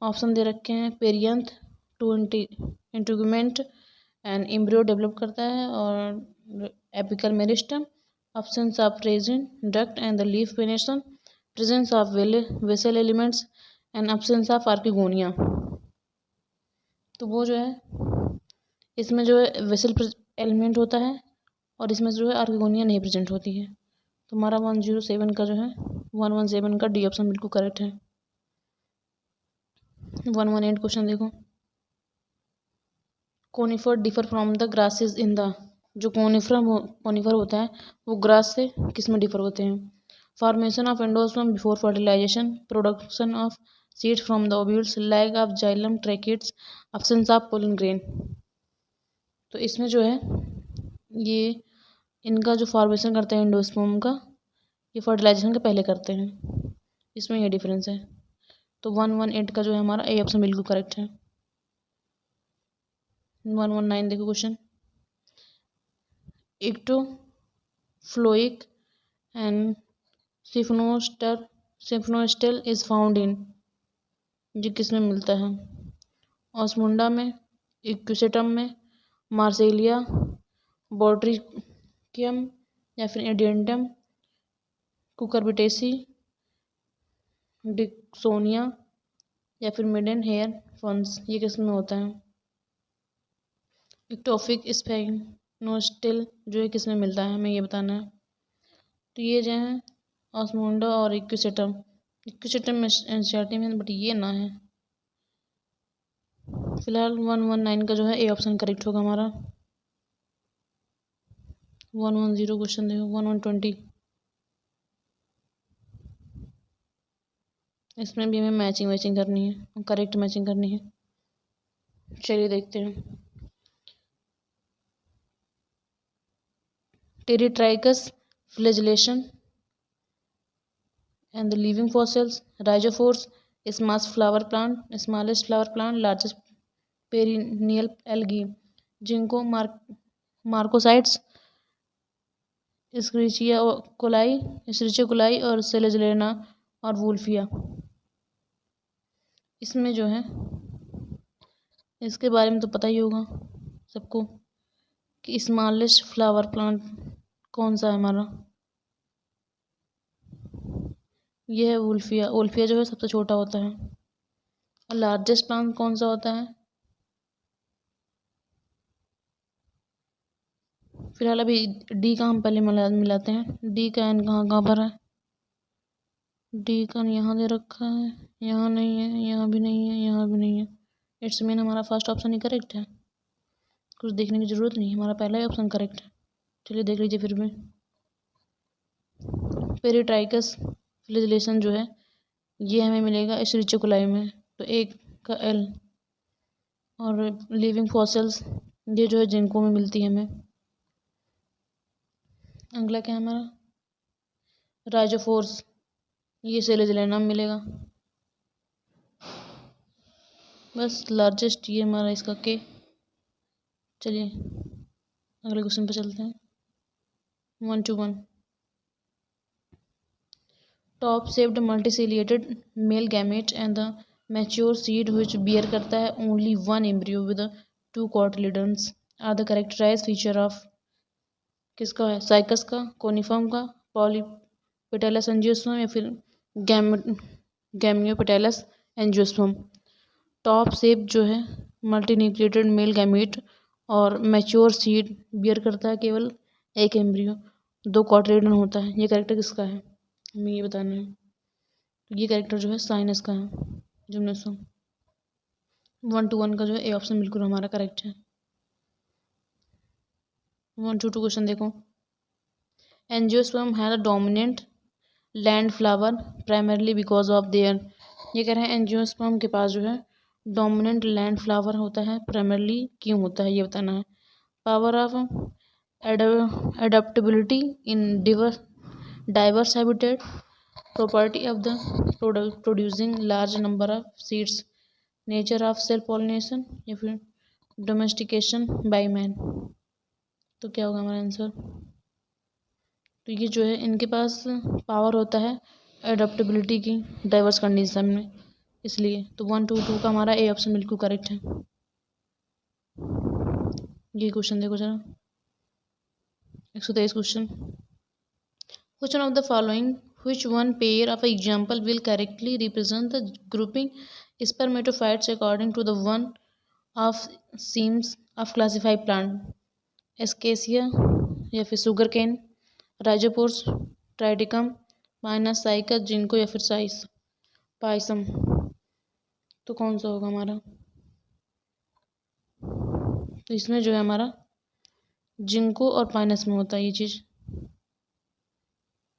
Option दे रखे हैं। Perianth two integument and embryo develop करता है और apical meristem, absence of resin duct and the leaf venation, presence of vessel elements and absence of archegonia। तो वो जो है इसमें जो है वेसल एलिमेंट होता है और इसमें जो है आर्किगोनिया नहीं प्रेजेंट होती है। तो हमारा 107 का जो है 117 का डी ऑप्शन बिल्कुल करेक्ट है। 118 क्वेश्चन देखो। Conifer differ from the grasses in the, जो कोनिफर होता है वो ग्रास से किस में डिफर होते हैं? Formation of endosperm before fertilisation, production of seeds from the ovules, lack of xylem tracheids, absence of pollen grain. तो इसमें जो है ये इनका जो फॉर्मेशन करते हैं एंडोस्पर्म का, ये फर्टिलाइजेशन के पहले करते हैं, इसमें ये डिफरेंस है। तो 118 का जो है हमारा ए ऑप्शन बिल्कुल करेक्ट है। 119 देखो question. Ectophloic and siphonostele is found in, ये किस में मिलता है? ऑस्मुंडा में, इक्विसेटम में, मार्सेलिया, बोट्रिकियम या फिर एडियंटम, कुकरबिटेसी, डिक्सोनिया या फिर मिडन हेयर फंस, ये किस में होता है? इक्टोपिक स्फेनोस्टिल जो है किस में मिलता है, हमें ये बताना है। तो ये जो है ऑस्मोंडा और इक्विसेटम, इक्विसेटम एंशियाटी में, बट ये ना है। फिलहाल 119 का जो है ए ऑप्शन करेक्ट होगा हमारा। 110 क्वेश्चन देखो, 1120, इसमें भी हमें मैचिंग करनी है, करेक्ट मैचिंग करनी है। चलिए देखते हैं। टेरिट्राइकस flagellation and the living fossils, rhizophores, smallest flower plant, largest perennial algae, जिनको मार्कोसाइट्स, इस्क्रिचिया कोलाई और सेलेजलेना और वुल्फिया। इसमें जो है इसके बारे में तो पता ही होगा सबको कि स्मॉलेस्ट फ्लावर प्लांट कौन सा है हमारा, ये है वुल्फिया। वुल्फिया जो है सबसे छोटा होता है। और लार्जेस्ट प्लांट कौन सा होता है? फिलहाल अभी डी का हम पहले मिलाते हैं। डी का एन कहाँ पर है? डी का यहाँ दे रखा है, यहाँ नहीं है, यहाँ भी नहीं है, यहाँ भी नहीं है। इट्स मीन हमारा फर्स्ट ऑप्शन ही करेक्ट है, कुछ देखने की ज़रूरत नहीं, हमारा पहला ही ऑप्शन करेक्ट है। चलिए देख लीजिए फिर भी। पेरिट्राइकस फ्लैजिलेशन जो है ये हमें मिलेगा इस्क्रिचिया कोलाई में, तो एक का एल। और लिविंग फॉसिल्स ये जो है जिनको में मिलती है हमें। अगला क्या है हमारा? राइजोफोर्स, ये सेलेजलेना में मिलेगा। बस लार्जेस्ट ये हमारा इसका के। चलिए अगले क्वेश्चन पे चलते हैं। 121, top shaped multiciliated male gamete and the mature seed which bear करता है only one embryo with 2 cotyledons are the characterize feature of, किसका है? साइकस का, कोनिफॉर्म का, पॉलीपेटलस एंजियोस्पर्म या फिर गैमियोपेटलस एंजियोस्पर्म। टॉप शेप जो है मल्टीन्यूक्लिएटेड मेल गैमेट और मैच्योर सीड बियर करता है केवल एक एम्ब्रियो, 2 कॉटिलिडन होता है। ये कैरेक्टर किसका है, हमें ये बताना है। तो ये कैरेक्टर जो है साइनस का है, जिम्नोस्पर्म। 121 का जो है ए ऑप्शन बिल्कुल हमारा करेक्ट है। 122 क्वेश्चन देखो। एंजियोस्पर्म है the dominant land flower primarily because of their, ये कह रहे हैं एंजियोस्पर्म के पास जो है डोमिनेंट लैंड फ्लावर होता है, प्राइमरली क्यों होता है ये बताना है। Power of adaptability in diverse habitat, property of the producing large number of seeds, nature of self pollination या फिर डोमेस्टिकेशन बाय मैन। तो क्या होगा हमारा आंसर? तो ये जो है इनके पास पावर होता है एडाप्टेबिलिटी की डाइवर्स कंडीशन में, इसलिए। तो 122 का हमारा ए ऑप्शन बिल्कुल करेक्ट है। ये क्वेश्चन देखो जरा, 123 question. Which one of the following, which one pair of example will correctly represent the grouping spermatophytes according to the one of seams of classified plant? एस्केसिया या फिर सुगर केन, राइजोपोर्स, ट्राइडिकम, माइनस साइका, जिनको या फिर साइस Pisum. तो कौन सा होगा हमारा? तो इसमें जो है हमारा जिनको और पाइनस में होता है ये चीज़।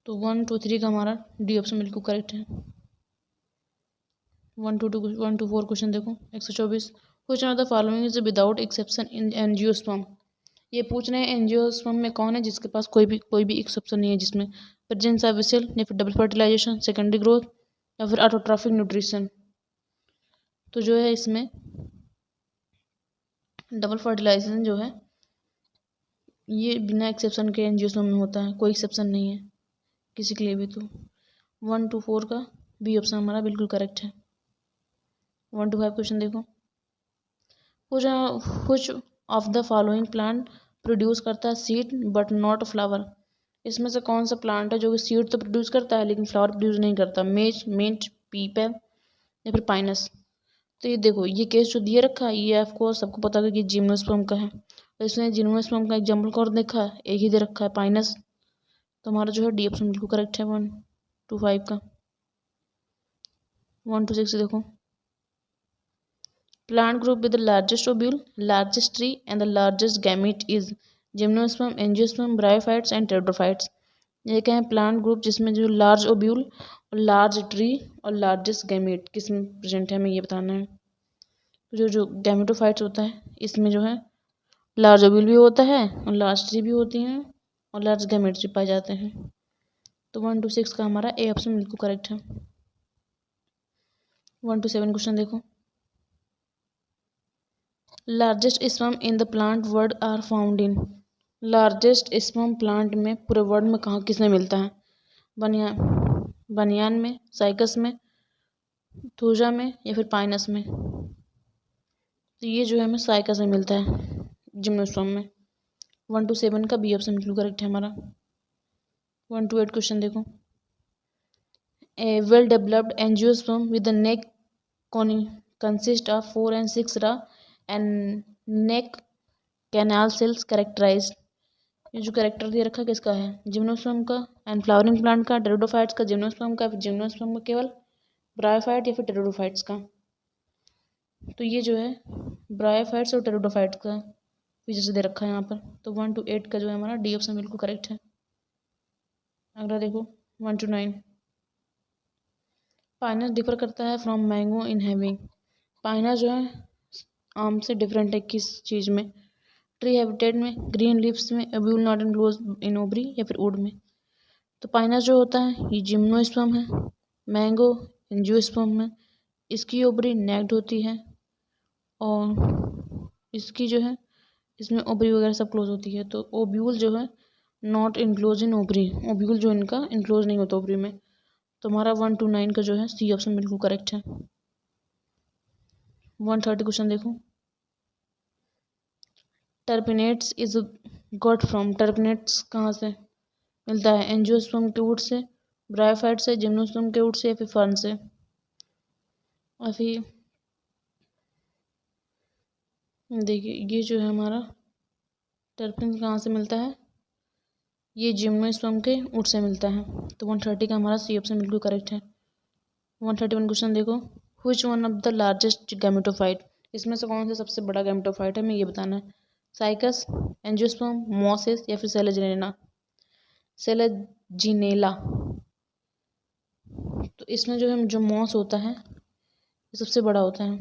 तो 1 2 3 का हमारा डी ऑप्शन बिल्कुल करेक्ट है। 124 क्वेश्चन देखो, 124। Question of the following is without exception in angiosperm, ये पूछ रहे हैं एंजियोस्पर्म में कौन है जिसके पास कोई भी एक्सेप्शन नहीं है, जिसमें प्रेजेंस ऑफ वेसल या फिर डबल फर्टिलाइजेशन, सेकेंडरी ग्रोथ या फिर ऑटोट्रॉफिक न्यूट्रिशन। तो जो है इसमें डबल फर्टिलाइजेशन जो है ये बिना एक्सेप्शन के एंजियोस्पर्म में होता है, कोई एक्सेप्शन नहीं है किसी के लिए भी। तो 124 का बी ऑप्शन हमारा बिल्कुल करेक्ट है। 125 क्वेश्चन देखो। कुछ of the following plant produce करता है सीड बट नॉट फ्लावर। इसमें से कौन सा प्लांट है जो कि सीड तो प्रोड्यूस करता है लेकिन फ्लावर प्रोड्यूस नहीं करता? मेज, मिंट, पीपल या फिर पाइनस। तो ये देखो, ये केस जो दिए रखा है ये आपको सबको पता है कि जिम्नोस्पर्म का है। तो इसमें जिम्नोस्पर्म का एग्जाम्पल कौन देखा है? एक ही दे रखा है, पाइनस। तो हमारा जो है डी ऑप्शन बिल्कुल करेक्ट है 1 to 5 का। 1 to 6 देखो, plant group with the largest ovule, largest tree and the largest gamete is gymnosperm, angiosperm, bryophytes and pteridophytes. ये क्या है? प्लांट ग्रुप जिसमें जो लार्ज ओब्यूल और लार्ज ट्री और लार्जेस्ट गैमीट किस में प्रेजेंट है, हमें ये बताना है। तो जो गैमेटोफाइट्स होता है इसमें जो है लार्ज ओब्यूल भी होता है और लार्ज ट्री भी होती हैं और लार्ज गैमेट्स भी पाए जाते हैं। तो 1 to 6 का हमारा ए ऑप्शन बिल्कुल करेक्ट है। 1 to 7 क्वेश्चन देखो, largest sperm in the plant world are found in. Largest sperm plant में पूरे वर्ल्ड में कहाँ किसमें मिलता है? बनियान में, साइकस में, थूजा में या फिर पाइनस में? तो ये जो है हमें साइकस में मिलता है, जिम्नोस्पर्म में। 1 to 7 का बी ऑप्शन बिल्कुल करेक्ट है हमारा। 1 to 8 क्वेश्चन देखो, a well developed angiosperm with the neck consist of 4 and 6 row and neck canal cells characterized। ये जो कैरेक्टर दिया रखा किसका है? जिम्नोस्पर्म का। एंड फ्लावरिंग प्लांट का, टेरिडोफाइट्स का, जिम्नोस्पर्म का, फिर जिम्नोस्पर्म का केवल, ब्रायोफाइट या फिर टेरिडोफाइट्स का? तो ये जो है ब्रायोफाइट्स और टेरिडोफाइट्स का फीचर्स दे रखा है यहाँ पर। तो 1 to 8 का जो है हमारा डी ऑप्शन बिल्कुल करेक्ट है। अगला देखो 1 to 9, पाइनस डिफर करता है from mango in having. Pinus जो है आम से डिफरेंट है किस चीज़ में? ट्री हैबिटेट में, ग्रीन लीव्स में, ovule not enclose in ovary या फिर वुड में? तो पाइनस जो होता है ये जिम्नोस्पर्म है, मैंगो एंजियोस्पर्म में। इसकी ओवरी नेक्ड होती है और इसकी जो है इसमें ओवरी वगैरह सब क्लोज होती है। तो ओब्यूल जो है not enclose in ovary, ovule जो इनका इनक्लोज नहीं होता ओवरी में। तो हमारा 1 to 9 का जो है सी ऑप्शन बिल्कुल करेक्ट है। 130 क्वेश्चन देखो, टर्पिनेट्स इज गॉट फ्रॉम। टर्पिनेट्स कहाँ से मिलता है? एंजियोस्पर्म के वुड से, ब्रायोफाइट से, जिम्नोस्पर्म के वुड से या फिर फर्न से? और फिर देखिए ये जो है हमारा टर्पिन कहाँ से मिलता है? ये जिम्नोस्पर्म के वुड से मिलता है। तो 130 का हमारा सी ऑप्शन बिल्कुल करेक्ट है। 131 क्वेश्चन देखो, which one of the largest gametophyte. इसमें से कौन सा सबसे बड़ा गैमेटोफाइट है, हमें ये बताना है। साइकस, एंजियोस्पर्म, मॉसिस या फिर सेलेजिनेला? सेलेजिनेला। तो इसमें जो है जो मॉस होता है ये सबसे बड़ा होता है,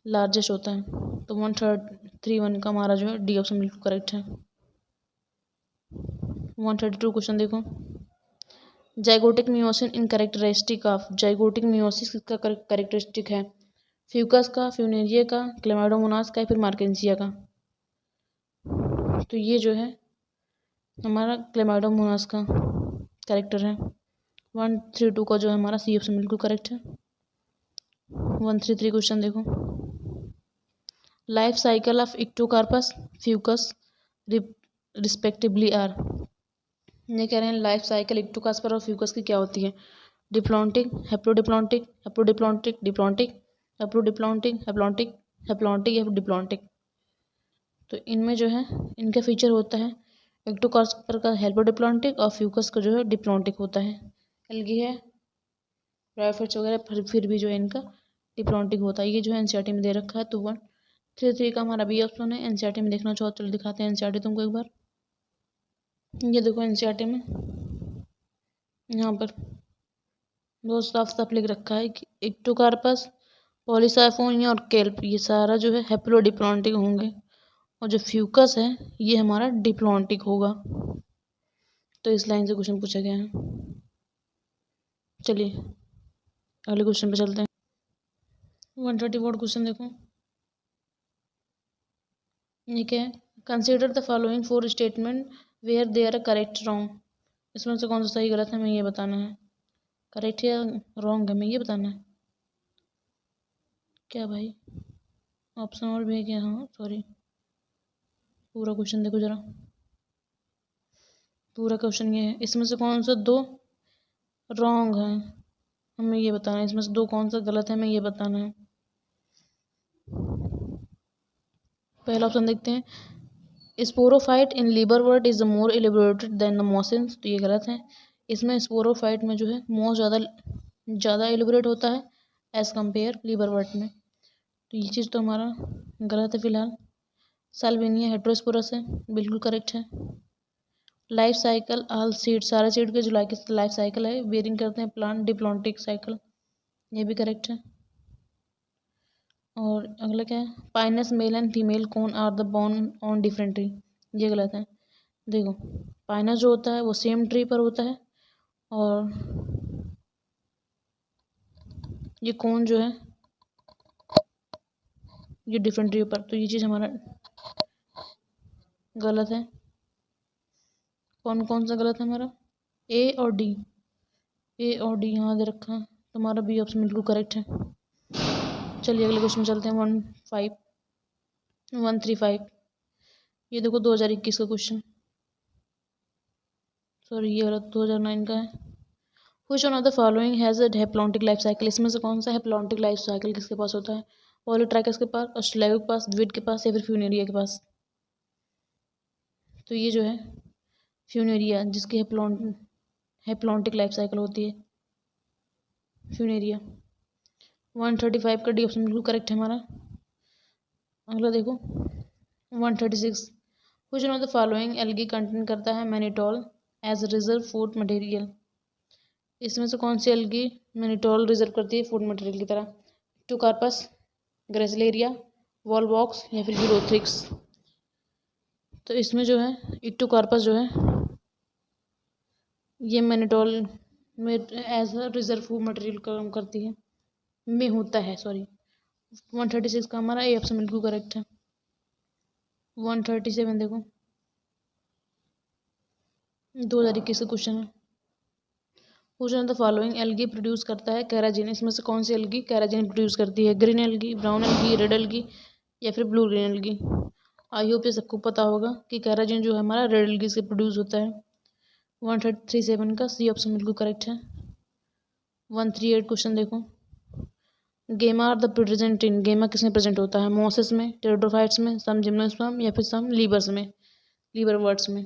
लार्जेस्ट होता है। तो 131 का हमारा जो है डी ऑप्शन बिल्कुल करेक्ट है। 132 क्वेश्चन देखो, zygotic meiosis in characteristic of. Zygotic meiosis किसका कैरेक्टरिस्टिक है? फ्यूकस का, फ्यूनेरिया का, क्लेमाइडोमोनास का या फिर मार्केंसिया का? तो ये जो है हमारा क्लेमाइडोमोनास का कैरेक्टर है। 132 का जो है हमारा सी ऑप्शन बिल्कुल करेक्ट है। 133 क्वेश्चन देखो, life cycle of ectocarpus, fucus respectively are. ये कह रहे हैं लाइफ साइकिल इक्टोकार्पस और फ्यूकस की क्या होती है? डिप्लॉन्टिक, हेप्लोडिप्लॉन्टिक, हेप्लोडिप्लॉन्टिक, डिप्लॉन्टिक, हेप्लोडिप्लॉन्टिक, हेप्लॉन्टिक, हेप्लॉन्टिक या फिर डिप्लॉन्टिक? तो इनमें जो है इनका फीचर होता है इक्टोकार्पस का हेप्लोडिप्लॉन्टिक और फ्यूकस का जो है डिप्लॉन्टिक होता है। एल्गी है, ब्रायोफाइट्स वगैरह फिर भी जो है इनका डिप्लॉन्टिक होता है। ये जो है एनसीईआरटी में दे रखा है। तो 133 का हमारा बी ऑप्शन है। एनसीईआरटी में देखना चाहो चलो दिखाते हैं एनसीईआरटी तुमको एक बार। ये देखो एनसीईआरटी में यहाँ पर बहुत साफ साफ लिख रखा है कि इक्टोकार्पस, पॉलीसाइफोनिया और केल्प ये सारा जो है हेप्लोडिप्लॉन्टिक होंगे और जो फ्यूकस है ये हमारा डिप्लॉन्टिक होगा। तो इस लाइन से क्वेश्चन पूछा गया है। चलिए अगले क्वेश्चन पे चलते हैं। 134 क्वेश्चन देखो, ये क्या है? Consider the following 4 statement where they are correct wrong. इसमें से कौन सा सही गलत है हमें ये बताना है। करेक्ट है या रॉन्ग हमें ये बताना है। क्या भाई ऑप्शन और भी है क्या? हाँ सॉरी, पूरा क्वेश्चन देखो जरा, पूरा क्वेश्चन ये है, इसमें से कौन सा दो रॉन्ग है हमें ये बताना है, इसमें से दो कौन सा गलत है हमें ये बताना है। पहला ऑप्शन देखते हैं, sporophyte in liverwort is more elaborated than the mosses, तो ये गलत है। इसमें स्पोरोफाइट में जो है मॉस ज़्यादा एलिबरेट होता है एज कम्पेयर लिवरवर्ट में, तो ये चीज़ तो हमारा गलत है फिलहाल। साल्विनिया हेट्रोस्पोरस है, बिल्कुल करेक्ट है। लाइफ साइकिल ऑल सीड, सारे सीड के जो लाइफ साइकिल है वेरिंग करते हैं प्लांट डिप्लॉन्टिक साइकिल, ये भी करेक्ट है। और अगला क्या है, पाइनस मेल एंड फीमेल कौन are the born on different tree, ये गलत है। देखो पाइनस जो होता है वो सेम ट्री पर होता है और ये कौन जो है ये डिफरेंट ट्री पर, तो ये चीज़ हमारा गलत है। कौन कौन सा गलत है हमारा, ए और डी, ए और डी यहाँ दे रखा है, तुम्हारा बी ऑप्शन बिल्कुल करेक्ट है। चलिए अगले क्वेश्चन में चलते हैं, 135। ये देखो 2021 का क्वेश्चन, सॉरी ये वाला 2009 का है। Which one of the following has a haplontic life cycle, इसमें से कौन सा हैप्लॉन्टिक लाइफ साइकिल किसके पास होता है, पॉलीट्राइकस के पास, ऑस्ट्रेलिया के पास, द्विड के पास या फिर फ्यूनेरिया के पास। तो ये जो है फ्यूनेरिया जिसकी हैप्लॉन्टिक लाइफ साइकिल होती है, फ्यूनेरिया। 135 का डी ऑप्शन बिल्कुल करेक्ट है हमारा। अगला देखो 136, which one of the following algae contain करता है mannitol as reserve food material, इसमें से कौन सी एल्गी मैनिटोल रिजर्व करती है फूड मटेरियल की तरह, टूकार्पस, ग्रेसिलेरिया, वॉलवॉक्स या फिर यूरोथ्रिक्स। तो इसमें जो है इक्टोकार्पस जो है ये मैनिटोल में as a reserve food material काम करती है, में होता है, सॉरी। 136 का हमारा ए ऑप्शन बिल्कुल करेक्ट है। 137 देखो 2021 का क्वेश्चन है, which one of the following algae produce करता है कैराजिन, इसमें से कौन सी एल्गी कैराजिन प्रोड्यूस करती है, green algae, brown algae, red algae या फिर blue green algae. I hope ये सबको पता होगा कि कैराजिन जो है हमारा रेड एल्गी से प्रोड्यूस होता है। 137 का सी ऑप्शन बिल्कुल करेक्ट है। 138 क्वेश्चन देखो, गेमा आर द प्रेजेंट इन, गेमा किसमें प्रेजेंट होता है, मोसेस में, टेरिडोफाइट्स में, सम जिम्नोस्पर्म या फिर सम लीवर्स में, लीवर वर्ड्स में।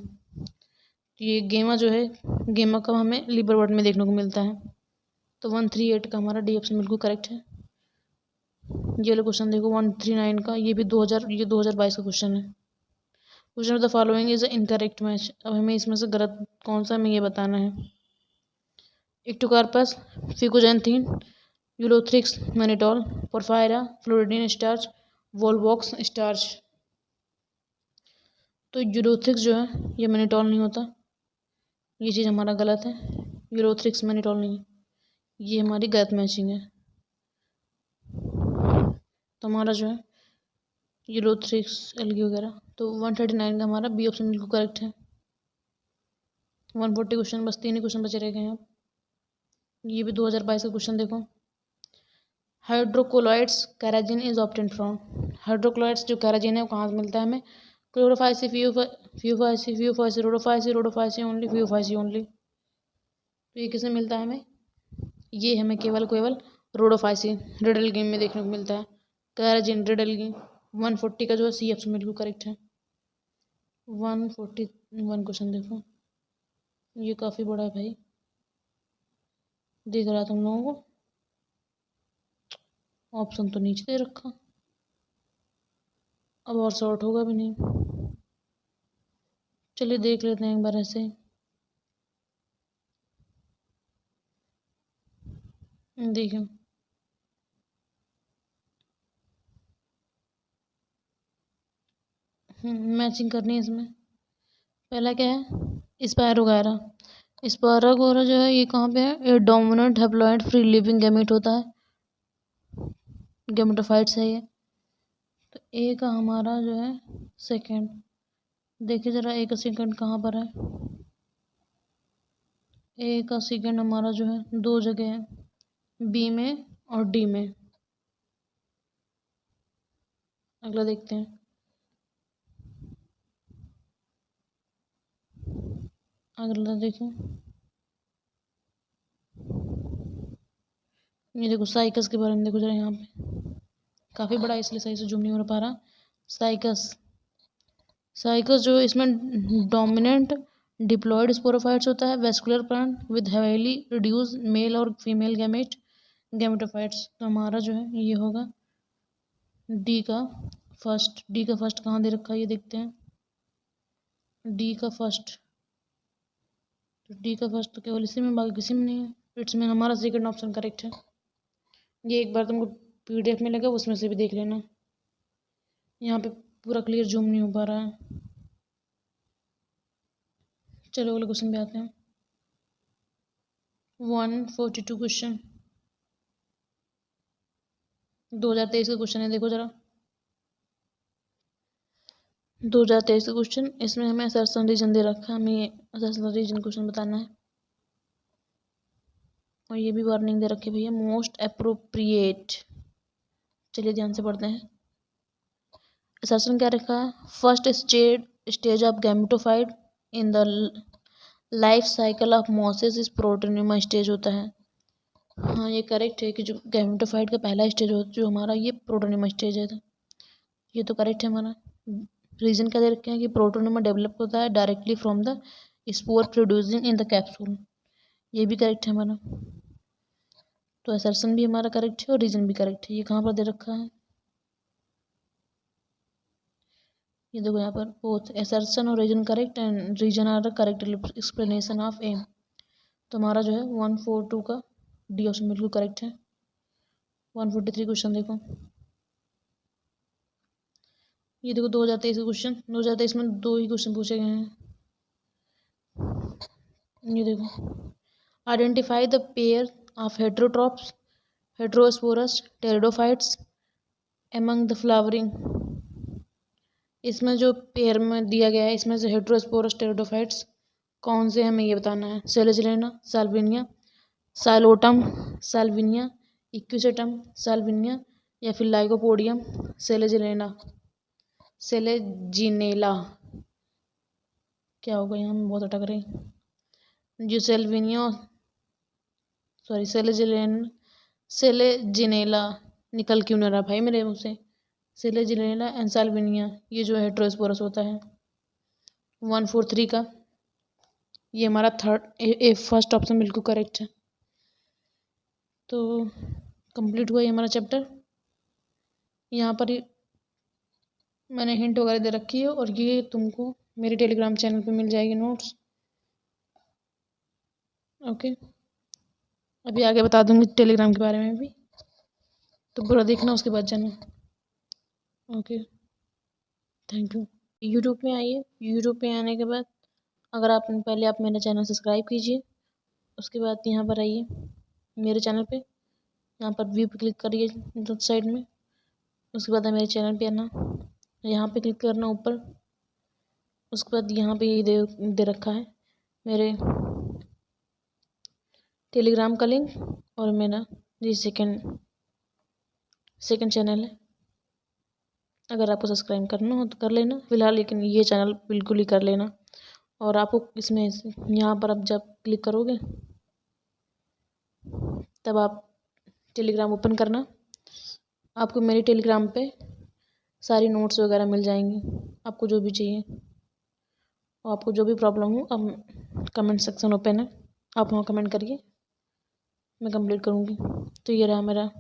ये गेमा जो है गेमा का हमें लीवर वर्ड में देखने को मिलता है, तो 138 का हमारा डी ऑप्शन बिल्कुल करेक्ट है। ये वाला क्वेश्चन देखो 139 का, ये भी 2022 का क्वेश्चन है। Question of the following is incorrect match, अब हमें इसमें से गलत कौन सा हमें ये बताना है, ectocarpus, fucoxanthin, ulothrix, mannitol, porphyra, floridean starch, volvox starch. तो यूलोथ्रिक्स जो है ये मैनिटोल नहीं होता, ये चीज़ हमारा गलत है, यूलोथ्रिक्स मैनिटोल नहीं, ये हमारी गलत मैचिंग है। तो हमारा जो है यूलोथ्रिक्स एल्गी वगैरह, तो 139 का हमारा बी ऑप्शन बिल्कुल करेक्ट है। 140 क्वेश्चन, बस 3 ही क्वेश्चन बचे रह गए हैं अब। ये भी 2022 का क्वेश्चन देखो, hydrocolloids carrageenan is obtained from, hydrochlorides जो कैराजिन है वो कहाँ से मिलता है हमें, chlorophyceae, phaeophyceae, phaeophyceae, rhodophyceae, rhodophyceae only, phaeophyceae only. तो ये किसे मिलता है हमें, ये हमें केवल केवल रोडोफाइसी रेड एल्गी में देखने को मिलता है, कैराजिन रेड एल्गी। 140 का जो है सी ऑप्शन बिल्कुल करेक्ट है। 141 क्वेश्चन देखो, ये काफ़ी बड़ा है भाई, दिख रहा तुम लोगों को, ऑप्शन तो नीचे दे रखा, अब और शॉर्ट होगा भी नहीं। चलिए देख लेते हैं एक बार ऐसे, देखिए मैचिंग करनी है इसमें। पहला क्या है, स्पायरोगायरा, स्पायरोगायरा जो है ये कहाँ पे है, ये dominant haploid free living gamete होता है, गैमेटोफाइट्स है ये। तो ए का हमारा जो है सेकंड, देखिए ज़रा ए का सेकंड कहाँ पर है, ए का सेकंड हमारा जो है दो जगह है, बी में और डी में। अगला देखते हैं, अगला देखो, ये देखो साइकस के बारे में देखो जरा। यहाँ पे काफ़ी बड़ा है इसलिए सही से जूम नहीं हो पा रहा। साइकस जो इसमें डोमिनेंट डिप्लॉयड स्पोरोफाइट्स होता है, vascular plant with heavily reduce male और फीमेल गैमेटोफाइट्स। तो हमारा जो है ये होगा डी का फर्स्ट कहाँ दे रखा है ये देखते हैं। डी का फर्स्ट तो केवल इसी में, बाकी किसी में नहीं है। इट्स में हमारा सेकंड ऑप्शन करेक्ट है। ये एक बार तुमको PDF में लगा उसमें से भी देख लेना। यहाँ पे पूरा क्लियर जूम नहीं हो पा रहा है। चलो अगले क्वेश्चन पे आते हैं। 142 क्वेश्चन 2023 का क्वेश्चन है। देखो जरा 2023 का क्वेश्चन, इसमें हमें असर्शन रीजन दे रखा है। हमें ये असर्शन रीजन क्वेश्चन बताना है। और ये भी वार्निंग दे रखी है भैया, मोस्ट अप्रोप्रिएट। चलिए ध्यान से पढ़ते हैं। असर्शन क्या रखा है? First stage of gametophyte in the life cycle of mosses is protonema stage होता है। हाँ ये करेक्ट है कि जो गैमेटोफाइट का पहला स्टेज हो जो हमारा ये प्रोटोनिमा स्टेज है। ये तो करेक्ट है हमारा। रीजन क्या दे रखे हैं कि प्रोटोनिमा डेवलप होता है directly from the spore producing in the capsule. ये भी करेक्ट है हमारा। तो असर्शन भी हमारा करेक्ट है और रीजन भी करेक्ट है। ये कहाँ पर दे रखा है? ये देखो यहाँ पर बोथ असर्शन और reason correct and reason are the correct explanation of M. तो हमारा जो है 142 का डी ऑप्शन बिल्कुल करेक्ट है। 143 क्वेश्चन देखो। ये देखो 2023 का क्वेश्चन। 2023 में 2 ही क्वेश्चन पूछे गए हैं। ये देखो, identify the pair of heterotrophs heterosporous pteridophytes among the flowering. इसमें जो पेयर में दिया गया है इसमें से हेट्रोस्पोरस टेरिडोफाइट्स कौन से हमें ये बताना है। Selaginella, salvinia, psilotum, salvinia, equisetum, salvinia या फिर लाइकोपोडियम सेलेजिलेना सेलेजिनेला। क्या होगा यहाँ में बहुत अटक रही। जो सेलेजिनेला निकल क्यों नहीं रहा भाई मेरे मुँह से। सेलेजिनेला एंड साल्विनिया ये जो हेट्रोस्पोरस होता है। 143 का ये हमारा फर्स्ट ऑप्शन बिल्कुल करेक्ट है। तो कंप्लीट हुआ ये हमारा चैप्टर। यहाँ पर मैंने हिंट वगैरह दे रखी है और ये तुमको मेरे टेलीग्राम चैनल पे मिल जाएगी नोट्स। ओके, अभी आगे बता दूंगी टेलीग्राम के बारे में भी, तो पूरा देखना उसके बाद जाना। Okay, thank you. यूट्यूब में आइए। यूट्यूब पे आने के बाद अगर आप पहले आप मेरा चैनल सब्सक्राइब कीजिए। उसके बाद यहाँ पर आइए मेरे चैनल पे, यहाँ पर व्यू पे क्लिक करिए साइड में। उसके बाद मेरे चैनल पे आना, यहाँ पे क्लिक करना ऊपर। उसके बाद यहाँ पे ये दे रखा है मेरे टेलीग्राम का लिंक और मेरा ये सेकंड चैनल है। अगर आपको सब्सक्राइब करना हो तो कर लेना फ़िलहाल, लेकिन ये चैनल बिल्कुल ही कर लेना। और आपको इसमें यहाँ पर आप जब क्लिक करोगे तब आप टेलीग्राम ओपन करना। आपको मेरी टेलीग्राम पे सारी नोट्स वगैरह मिल जाएंगी, आपको जो भी चाहिए और आपको जो भी प्रॉब्लम हो अब कमेंट सेक्शन ओपन है, आप वहाँ कमेंट करिए, मैं कंप्लीट करूँगी। तो ये रहा मेरा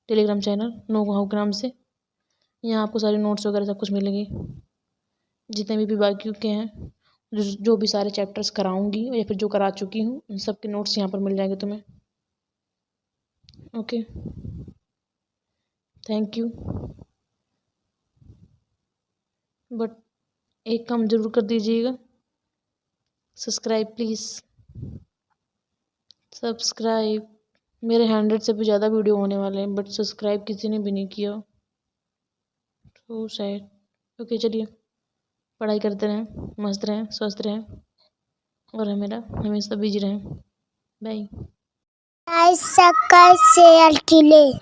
टेलीग्राम चैनल नो हाउ के नाम से। यहाँ आपको सारी नोट्स वगैरह सब कुछ मिलेंगी, जितने भी बाकी के हैं, जो भी सारे चैप्टर्स कराऊंगी या फिर जो करा चुकी हूँ उन सब के नोट्स यहाँ पर मिल जाएंगे तुम्हें। Okay, thank you. बट एक काम ज़रूर कर दीजिएगा, सब्सक्राइब प्लीज़, सब्सक्राइब। मेरे 100 से भी ज़्यादा वीडियो होने वाले हैं बट सब्सक्राइब किसी ने भी नहीं किया, तो सैड। ओके चलिए, पढ़ाई करते रहें, मस्त रहें, स्वस्थ रहें और हमेशा बिजी रहें। बाय। शेयर कीजिए।